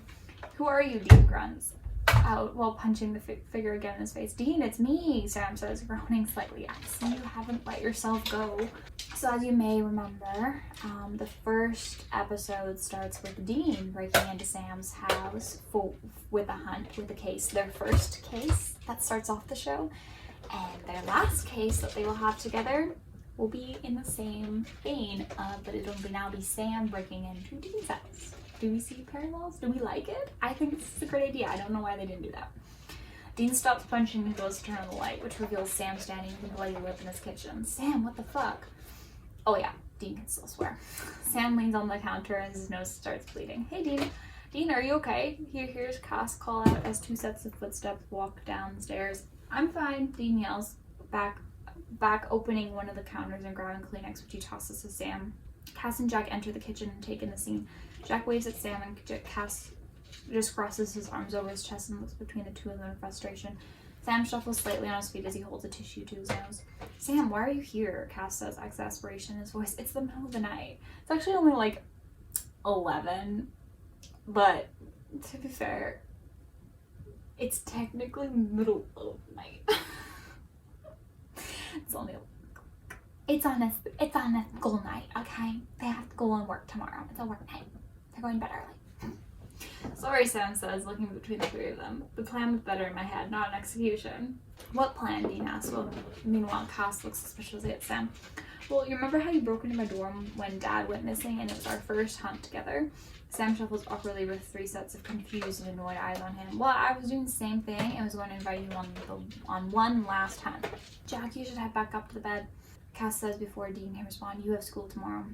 "Who are you?" Dean grunts out while punching the figure again in his face. "Dean, it's me," Sam says, groaning slightly. "I see you haven't let yourself go." So as you may remember, the first episode starts with Dean breaking into Sam's house with a hunt, with a case. Their first case that starts off the show, and their last case that they will have together will be in the same vein, but it'll now be Sam breaking into Dean's house. Do we see parallels? Do we like it? I think this is a great idea. I don't know why they didn't do that. Dean stops punching and goes to turn on the light, which reveals Sam standing with a bloody lip in his kitchen. "Sam, what the fuck?" Oh yeah, Dean can still swear. Sam leans on the counter as his nose starts bleeding. "Hey Dean. Dean, are you okay?" He hears Cass call out as two sets of footsteps walk down the stairs. "I'm fine," Dean yells, back opening one of the counters and grabbing Kleenex, which he tosses to Sam. Cass and Jack enter the kitchen and take in the scene. Jack waves at Sam and Cass just crosses his arms over his chest and looks between the two of them in frustration. Sam shuffles slightly on his feet as he holds a tissue to his nose. "Sam, why are you here?" Cass says, exasperation in his voice. "It's the middle of the night." It's actually only like 11, but to be fair, it's technically middle of the night. It's on a school night, okay? They have to go and work tomorrow. It's a work night. They're going to bed early. "Sorry," Sam says, looking between the three of them. "The plan was better in my head, not an execution." "What plan?" Dean asks. Meanwhile, Cass looks suspiciously at Sam. "Well, you remember how you broke into my dorm when Dad went missing and it was our first hunt together?" Sam shuffles awkwardly with three sets of confused and annoyed eyes on him. "Well, I was doing the same thing and was going to invite you on one last hunt." "Jack, you should head back up to the bed," Cass says before Dean can respond. "You have school tomorrow."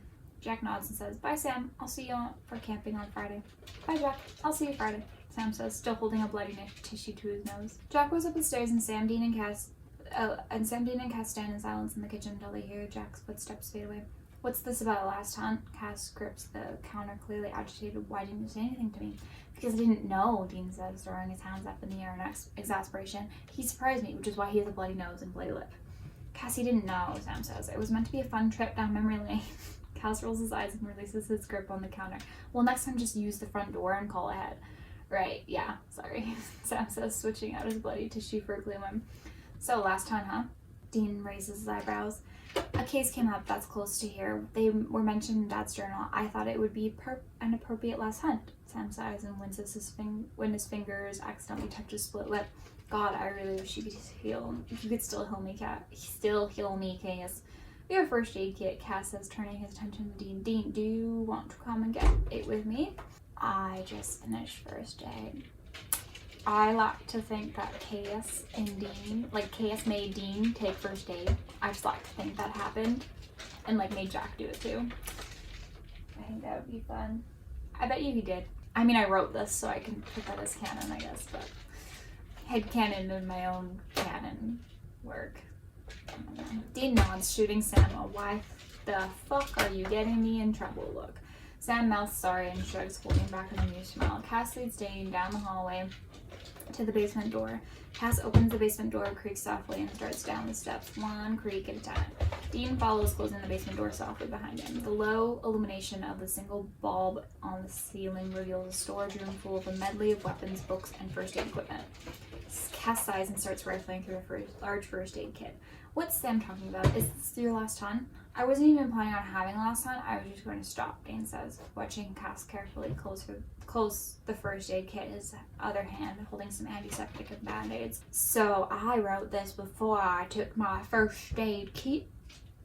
Jack nods and says, "Bye, Sam. I'll see you for camping on Friday." "Bye, Jack. I'll see you Friday," Sam says, still holding a bloody tissue to his nose. Jack goes up the stairs and Sam, Dean, and Cass stand in silence in the kitchen until they hear Jack's footsteps fade away. "What's this about last hunt?" Cass grips the counter, clearly agitated. "Why didn't you say anything to me?" "Because I didn't know," Dean says, throwing his hands up in the air in exasperation. "He surprised me, which is why he has a bloody nose and bloody lip." "Cassie didn't know," Sam says. "It was meant to be a fun trip down memory lane." Cass rolls his eyes and releases his grip on the counter. "Well, next time just use the front door and call ahead." "Right, yeah, sorry," Sam says, switching out his bloody tissue for a clean one. "So, last hunt, huh?" Dean raises his eyebrows. "A case came up that's close to here. They were mentioned in Dad's journal. I thought it would be an appropriate last hunt." Sam sighs and winces when his fingers accidentally touch his split lip. "God, I really wish you could still heal me, Cass. "We have a first aid kit," Cass says, turning his attention to Dean. "Dean, do you want to come and get it with me?" "I just finished first aid." I like to think that Cass made Dean take first aid. I just like to think that happened and made Jack do it too. I think that would be fun. I bet you he did. I mean, I wrote this so I can put that as canon, I guess, but headcanon in my own canon work. Dean nods, shooting Sam a "why the fuck are you getting me in trouble" look. Sam mouths sorry and shrugs, holding back an amused smile. Cass leads Dean down the hallway to the basement door. Cass opens the basement door, creaks softly, and starts down the steps, one creak at a time. Dean follows, closing the basement door softly behind him. The low illumination of the single bulb on the ceiling reveals a storage room full of a medley of weapons, books, and first aid equipment. Cass sighs and starts rifling through a large first aid kit. "What's Sam talking about? Is this your last hunt?" "I wasn't even planning on having a last hunt. I was just going to stop," Dean says, watching Cass carefully close the first aid kit, his other hand holding some antiseptic and band-aids. "So I wrote this before I took my first aid kit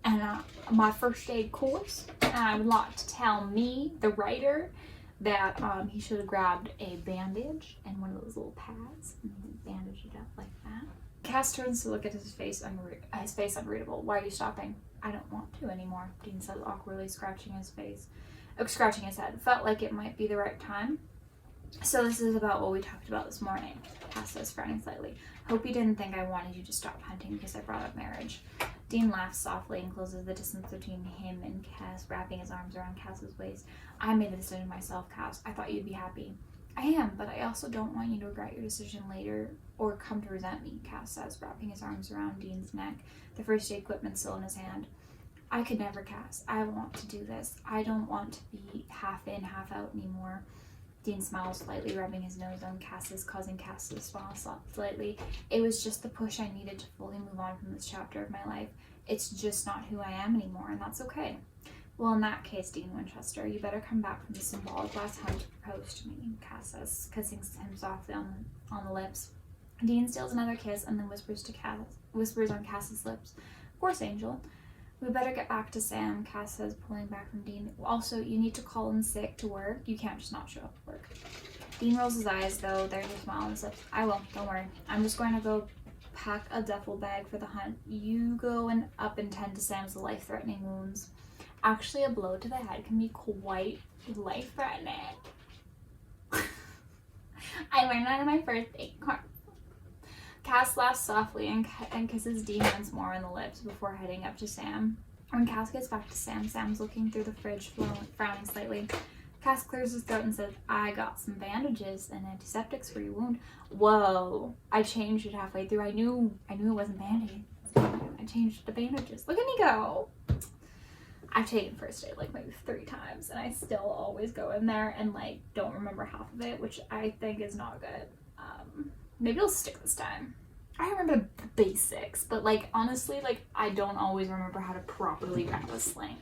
and my first aid course, and I would like to tell me, the writer, that he should have grabbed a bandage and one of those little pads and bandaged it up like that." Cass turns to look at his face unreadable. "Why are you stopping?" "I don't want to anymore," Dean says awkwardly, scratching his face. scratching his head. Felt like it might be the right time. So this is about what we talked about this morning. Cass says, frowning slightly. Hope you didn't think I wanted you to stop hunting because I brought up marriage. Dean laughs softly and closes the distance between him and Cass, wrapping his arms around Cass's waist. I made the decision myself, Cass. I thought you'd be happy. I am, but I also don't want you to regret your decision later or come to resent me, Cass says, wrapping his arms around Dean's neck, the first aid equipment still in his hand. I could never, Cass. I want to do this. I don't want to be half in, half out anymore. Dean smiles slightly, rubbing his nose on Cass's, causing Cass to smile slightly. It was just the push I needed to fully move on from this chapter of my life. It's just not who I am anymore, and that's okay. Well, in that case, Dean Winchester, you better come back from the symbolic last hunt to propose to me, Cass says, kissing him softly on the lips. Dean steals another kiss and then whispers on Cass's lips. Of course, Angel. We better get back to Sam, Cass says, pulling back from Dean. Also, you need to call in sick to work. You can't just not show up to work. Dean rolls his eyes, though. There's a smile on his lips. I will. Don't worry. I'm just going to go pack a duffel bag for the hunt. You go and up and tend to Sam's life-threatening wounds. Actually, a blow to the head can be quite life-threatening. I learned that in my first date. Cass laughs softly and kisses Dean once more on the lips before heading up to Sam. When Cass gets back to Sam, Sam's looking through the fridge, frowning slightly. Cass clears his throat and says, I got some bandages and antiseptics for your wound. Whoa. I changed it halfway through. I knew it wasn't Band-Aid. I changed the bandages. Look at me go. I've taken first aid like maybe 3 times and I still always go in there and like don't remember half of it, which I think is not good. Maybe I'll stick this time. I remember the basics, but like honestly, like I don't always remember how to properly wrap a sling.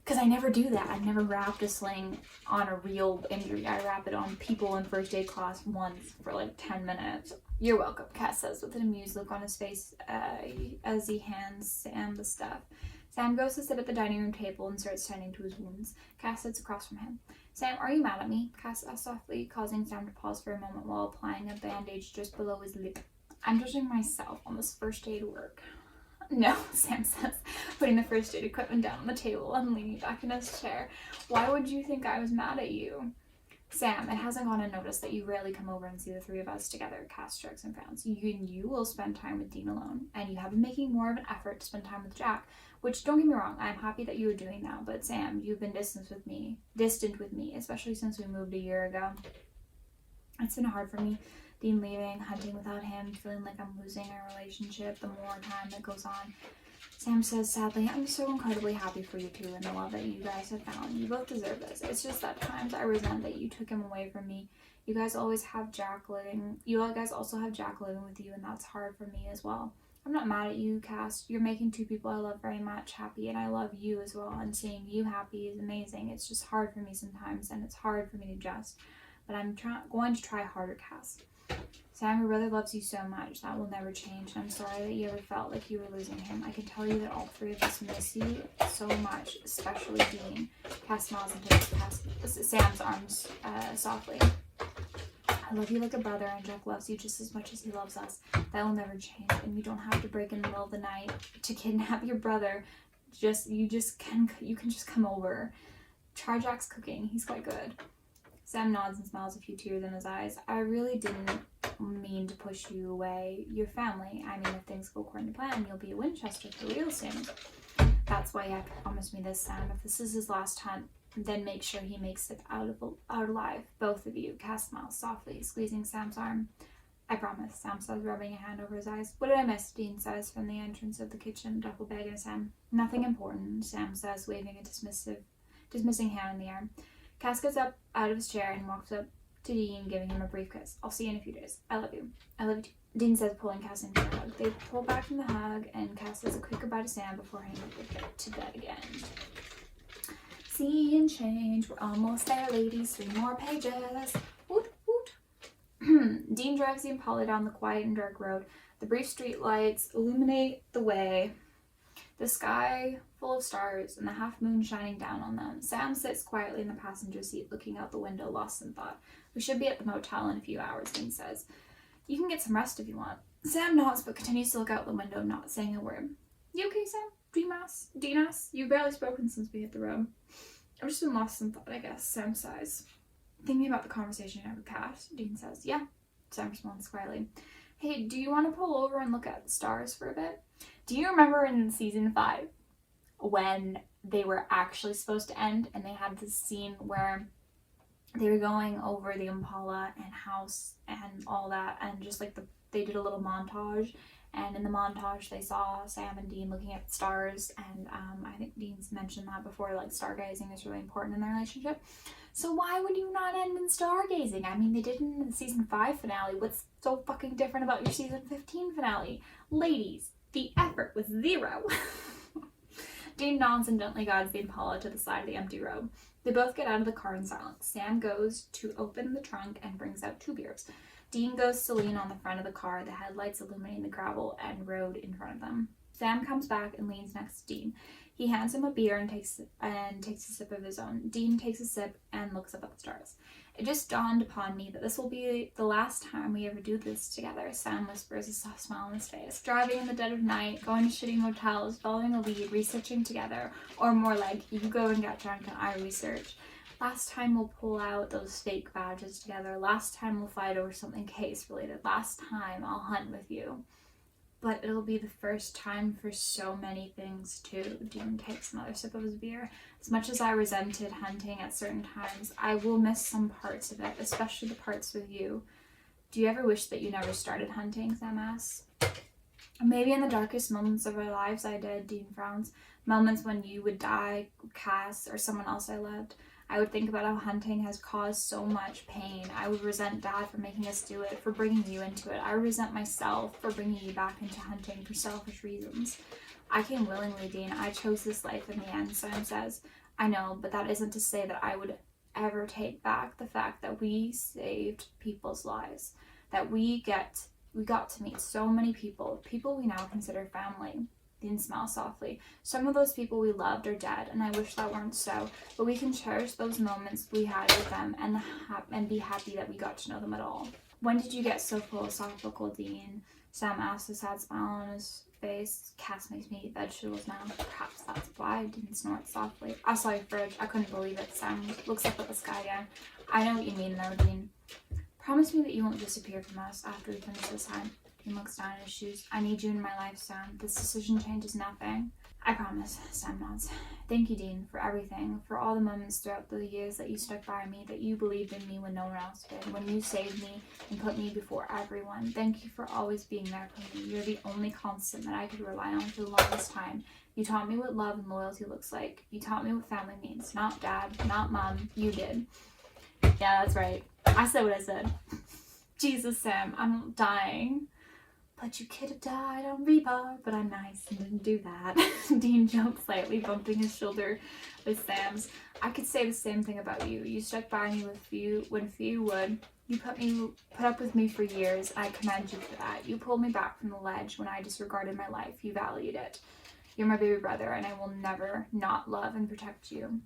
Because I never do that. I've never wrapped a sling on a real injury. I wrap it on people in first aid class once for like 10 minutes. You're welcome, Cass says with an amused look on his face as he hands Sam the stuff. Sam goes to sit at the dining room table and starts tending to his wounds. Cass sits across from him. Sam, are you mad at me? Cass asks softly, causing Sam to pause for a moment while applying a bandage just below his lip. I'm judging myself on this first aid work. No, Sam says, putting the first aid equipment down on the table and leaning back in his chair. Why would you think I was mad at you? Sam, it hasn't gone unnoticed that you rarely come over and see the 3 of us together, Cass shrugs and frowns. You will spend time with Dean alone, and you have been making more of an effort to spend time with Jack, which, don't get me wrong, I'm happy that you are doing now, but Sam, you've been distant with me, especially since we moved a year ago. It's been hard for me, Dean leaving, hunting without him, feeling like I'm losing our relationship the more time that goes on. Sam says sadly, I'm so incredibly happy for you two and the love that you guys have found. You both deserve this. It's just that times I resent that you took him away from me. You guys also have Jack living with you, and that's hard for me as well. I'm not mad at you, Cass. You're making 2 people I love very much happy, and I love you as well, and seeing you happy is amazing. It's just hard for me sometimes, and it's hard for me to adjust. But I'm going to try harder, Cass. Sam, your brother loves you so much. That will never change, and I'm sorry that you ever felt like you were losing him. I can tell you that all 3 of us miss you so much, especially Dean. Cass smiles and takes Sam's arms softly. I love you like a brother, and Jack loves you just as much as he loves us. That will never change, and you don't have to break in the middle of the night to kidnap your brother. You can just come over. Try Jack's cooking. He's quite good. Sam nods and smiles, a few tears in his eyes. I really didn't mean to push you away. Your family. I mean, if things go according to plan, you'll be a Winchester for real soon. That's why you promised me this, Sam. If this is his last hunt, then make sure he makes it out alive. Both of you. Cass smiles softly, squeezing Sam's arm. I promise, Sam says, rubbing a hand over his eyes. What did I miss? Dean says from the entrance of the kitchen, duffel bag in his hand. Nothing important, Sam says, waving a dismissing hand in the air. Cass gets up out of his chair and walks up to Dean, giving him a brief kiss. I'll see you in a few days. I love you. I love you too. Dean says, pulling Cass into a hug. They pull back from the hug, and Cass says a quick goodbye to Sam before hanging up to bed again. See and change. We're almost there, ladies. 3 more pages. Woot, woot. Dean drives the Impala down the quiet and dark road. The brief street lights illuminate the way. The sky full of stars and the half moon shining down on them. Sam sits quietly in the passenger seat, looking out the window, lost in thought. We should be at the motel in a few hours, Dean says. You can get some rest if you want. Sam nods, but continues to look out the window, not saying a word. You okay, Sam? Dean asks. You've barely spoken since we hit the road. I've just been lost in thought, I guess. Sam sighs. Thinking about the conversation you had with Cass, Dean says, yeah. Sam responds quietly. Hey, do you want to pull over and look at the stars for a bit? Do you remember in season 5 when they were actually supposed to end and they had this scene where they were going over the Impala and house and all that, and just like they did a little montage, and in the montage they saw Sam and Dean looking at the stars, and I think Dean's mentioned that before, like stargazing is really important in their relationship. So why would you not end in stargazing? I mean, they did in the season 5 finale. What's so fucking different about your season 15 finale? Ladies, the effort was 0. Dean nods and gently guides the Impala to the side of the empty road. They both get out of the car in silence. Sam goes to open the trunk and brings out 2 beers. Dean goes to lean on the front of the car, the headlights illuminating the gravel and road in front of them. Sam comes back and leans next to Dean. He hands him a beer and takes a sip of his own. Dean takes a sip and looks up at the stars. It just dawned upon me that this will be the last time we ever do this together, Sam whispers, a soft smile on his face. Driving in the dead of night, going to shitty motels, following a lead, researching together, or more like, you go and get drunk and I research. Last time we'll pull out those fake badges together. Last time we'll fight over something case related. Last time I'll hunt with you. But it'll be the first time for so many things too. Dean takes another sip of his beer. As much as I resented hunting at certain times, I will miss some parts of it, especially the parts with you. Do you ever wish that you never started hunting? Sam asks. Maybe in the darkest moments of our lives I did, Dean frowns. Moments when you would die, Cass, or someone else I loved. I would think about how hunting has caused so much pain. I would resent Dad for making us do it, for bringing you into it. I would resent myself for bringing you back into hunting for selfish reasons. I came willingly, Dean. I chose this life in the end, Sam says. I know, but that isn't to say that I would ever take back the fact that we saved people's lives. That we got to meet so many people we now consider family. Dean smiles softly. Some of those people we loved are dead, and I wish that weren't so, but we can cherish those moments we had with them and be happy that we got to know them at all. When did you get so philosophical, Dean? Sam asks, a sad smile on his face. Cass makes me eat vegetables now. Perhaps that's why. Dean snorts softly. I saw your fridge. I couldn't believe it. Sam looks up at the sky again. I know what you mean though, Dean. Promise me that you won't disappear from us after we finish this time. Dean looks down at his shoes. I need you in my life, Sam. This decision changes nothing. I promise, Sam nods. Thank you, Dean, for everything, for all the moments throughout the years that you stuck by me, that you believed in me when no one else did, when you saved me and put me before everyone. Thank you for always being there for me. You're the only constant that I could rely on for the longest time. You taught me what love and loyalty looks like. You taught me what family means. Not Dad, not Mom. You did. Yeah, that's right. I said what I said. Jesus, Sam, I'm dying. But you could have died on rebar, but I'm nice and didn't do that. Dean jokes slightly, bumping his shoulder with Sam's. I could say the same thing about you. You stuck by me when few would. You put up with me for years. I commend you for that. You pulled me back from the ledge when I disregarded my life. You valued it. You're my baby brother, and I will never not love and protect you.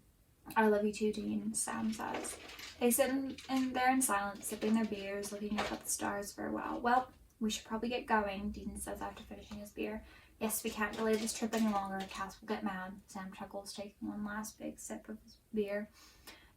I love you too, Dean, Sam says. They sit there in silence, sipping their beers, looking up at the stars for a while. Well, we should probably get going, Dean says after finishing his beer. Yes, we can't delay this trip any longer. Cass will get mad. Sam chuckles, taking one last big sip of his beer.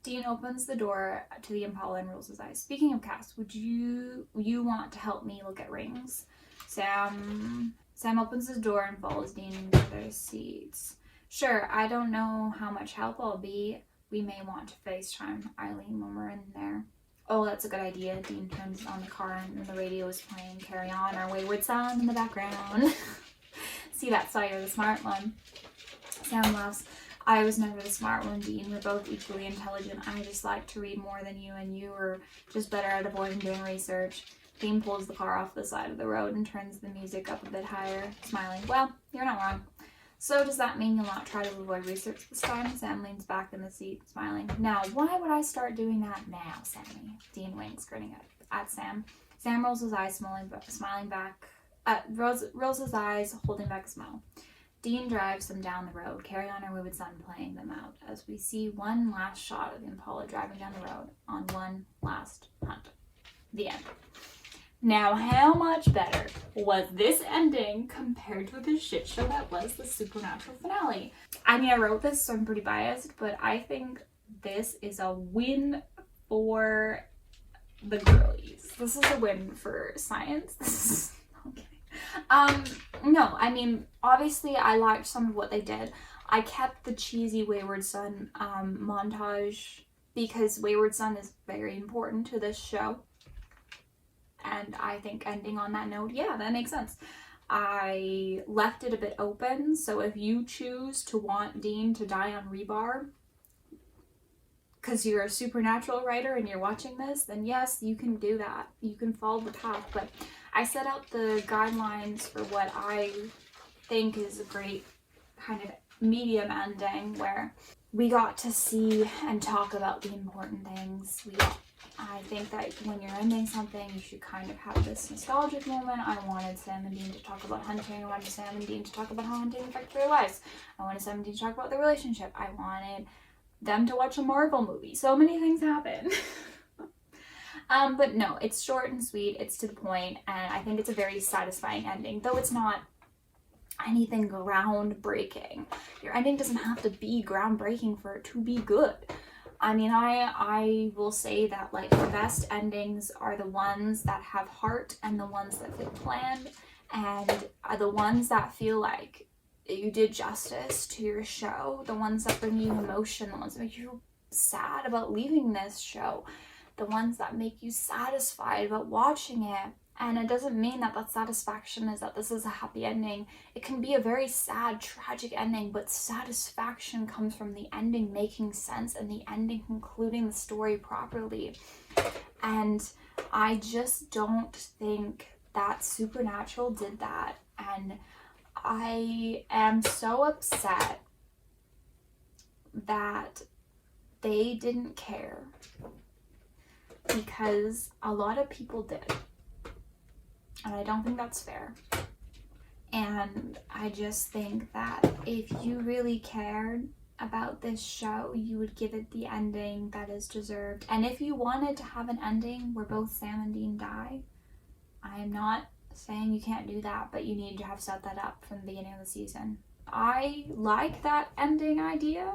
Dean opens the door to the Impala and rolls his eyes. Speaking of Cass, would you want to help me look at rings? Sam opens his door and follows Dean into their seats. Sure, I don't know how much help I'll be. We may want to FaceTime Eileen when we're in there. Oh, that's a good idea. Dean turns on the car and the radio is playing Carry On, Our Wayward Son in the background. See, that's why you're the smart one. Sam laughs. I was never the smart one, Dean. We're both equally intelligent. I just like to read more than you, and you are just better at avoiding doing research. Dean pulls the car off the side of the road and turns the music up a bit higher, smiling. Well, you're not wrong. So does that mean you'll not try to avoid research this time? Sam leans back in the seat, smiling. Now, why would I start doing that now, Sammy? Dean winks, grinning at Sam. Sam rolls his eyes, smiling back. Rolls his eyes, holding back a smile. Dean drives them down the road, Carry On, Our Wayward Son playing them out, as we see one last shot of the Impala driving down the road on one last hunt. The end. Now, how much better was this ending compared to the shit show that was the Supernatural finale? I mean, I wrote this, so I'm pretty biased, but I think this is a win for the girlies. This is a win for science. This is okay. No, I mean, obviously I liked some of what they did. I kept the cheesy Wayward Son montage because Wayward Son is very important to this show. And I think ending on that note, yeah, that makes sense. I left it a bit open, so if you choose to want Dean to die on rebar because you're a supernatural writer and you're watching this, then yes, you can do that. You can follow the path. But I set out the guidelines for what I think is a great kind of medium ending where we got to see and talk about the important things. I think that when you're ending something, you should kind of have this nostalgic moment. I wanted Sam and Dean to talk about hunting. I wanted Sam and Dean to talk about how hunting affected their lives. I wanted Sam and Dean to talk about their relationship. I wanted them to watch a Marvel movie. So many things happen. But no, it's short and sweet. It's to the point, and I think it's a very satisfying ending, though it's not anything groundbreaking. Your ending doesn't have to be groundbreaking for it to be good. I mean, I will say that, like, the best endings are the ones that have heart and the ones that feel planned and are the ones that feel like you did justice to your show, the ones that bring you emotion, the ones that make you sad about leaving this show, the ones that make you satisfied about watching it. And it doesn't mean that that satisfaction is that this is a happy ending. It can be a very sad, tragic ending, but satisfaction comes from the ending making sense and the ending concluding the story properly. And I just don't think that Supernatural did that. And I am so upset that they didn't care, because a lot of people did. And I don't think that's fair. And I just think that if you really cared about this show, you would give it the ending that is deserved. And if you wanted to have an ending where both Sam and Dean die, I am not saying you can't do that, but you need to have set that up from the beginning of the season. I like that ending idea,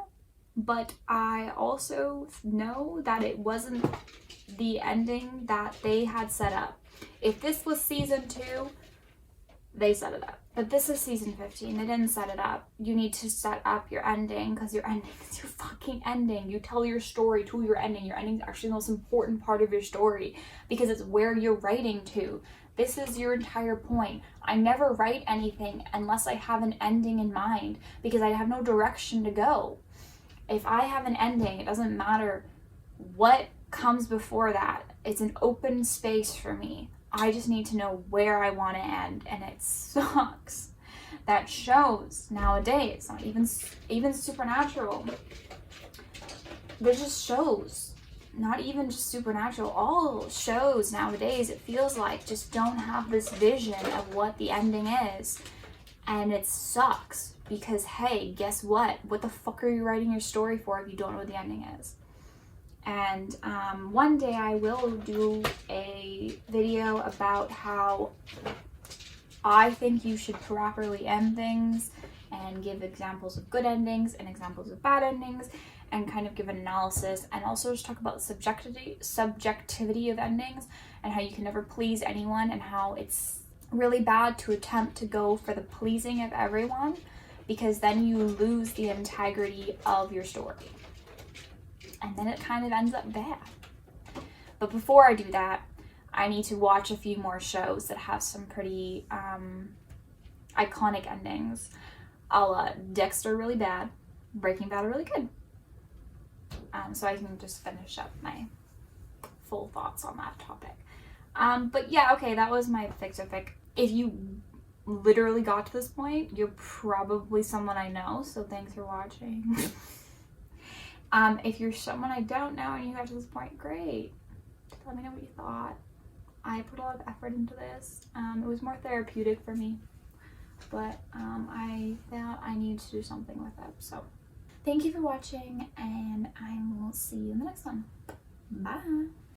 but I also know that it wasn't the ending that they had set up. If this was season 2, they set it up. But this is season 15. They didn't set it up. You need to set up your ending, because your ending is your fucking ending. You tell your story to your ending. Your ending is actually the most important part of your story because it's where you're writing to. This is your entire point. I never write anything unless I have an ending in mind, because I have no direction to go. If I have an ending, it doesn't matter what comes before that. It's an open space for me. I just need to know where I want to end, and it sucks that shows nowadays, not even Supernatural, they're just shows, not even just Supernatural, all shows nowadays, it feels like, just don't have this vision of what the ending is, and it sucks, because hey, guess what the fuck are you writing your story for if you don't know what the ending is? And one day I will do a video about how I think you should properly end things and give examples of good endings and examples of bad endings and kind of give an analysis, and also just talk about subjectivity of endings and how you can never please anyone, and how it's really bad to attempt to go for the pleasing of everyone, because then you lose the integrity of your story. And then it kind of ends up bad. But before I do that, I need to watch a few more shows that have some pretty iconic endings. Dexter really bad, Breaking Bad really good. So I can just finish up my full thoughts on that topic. But yeah, okay, that was my fic. If you literally got to this point, you're probably someone I know, so thanks for watching. If you're someone I don't know and you got to this point, great. Let me know what you thought. I put a lot of effort into this. It was more therapeutic for me, but I thought I needed to do something with it. So thank you for watching, and I will see you in the next one. Bye.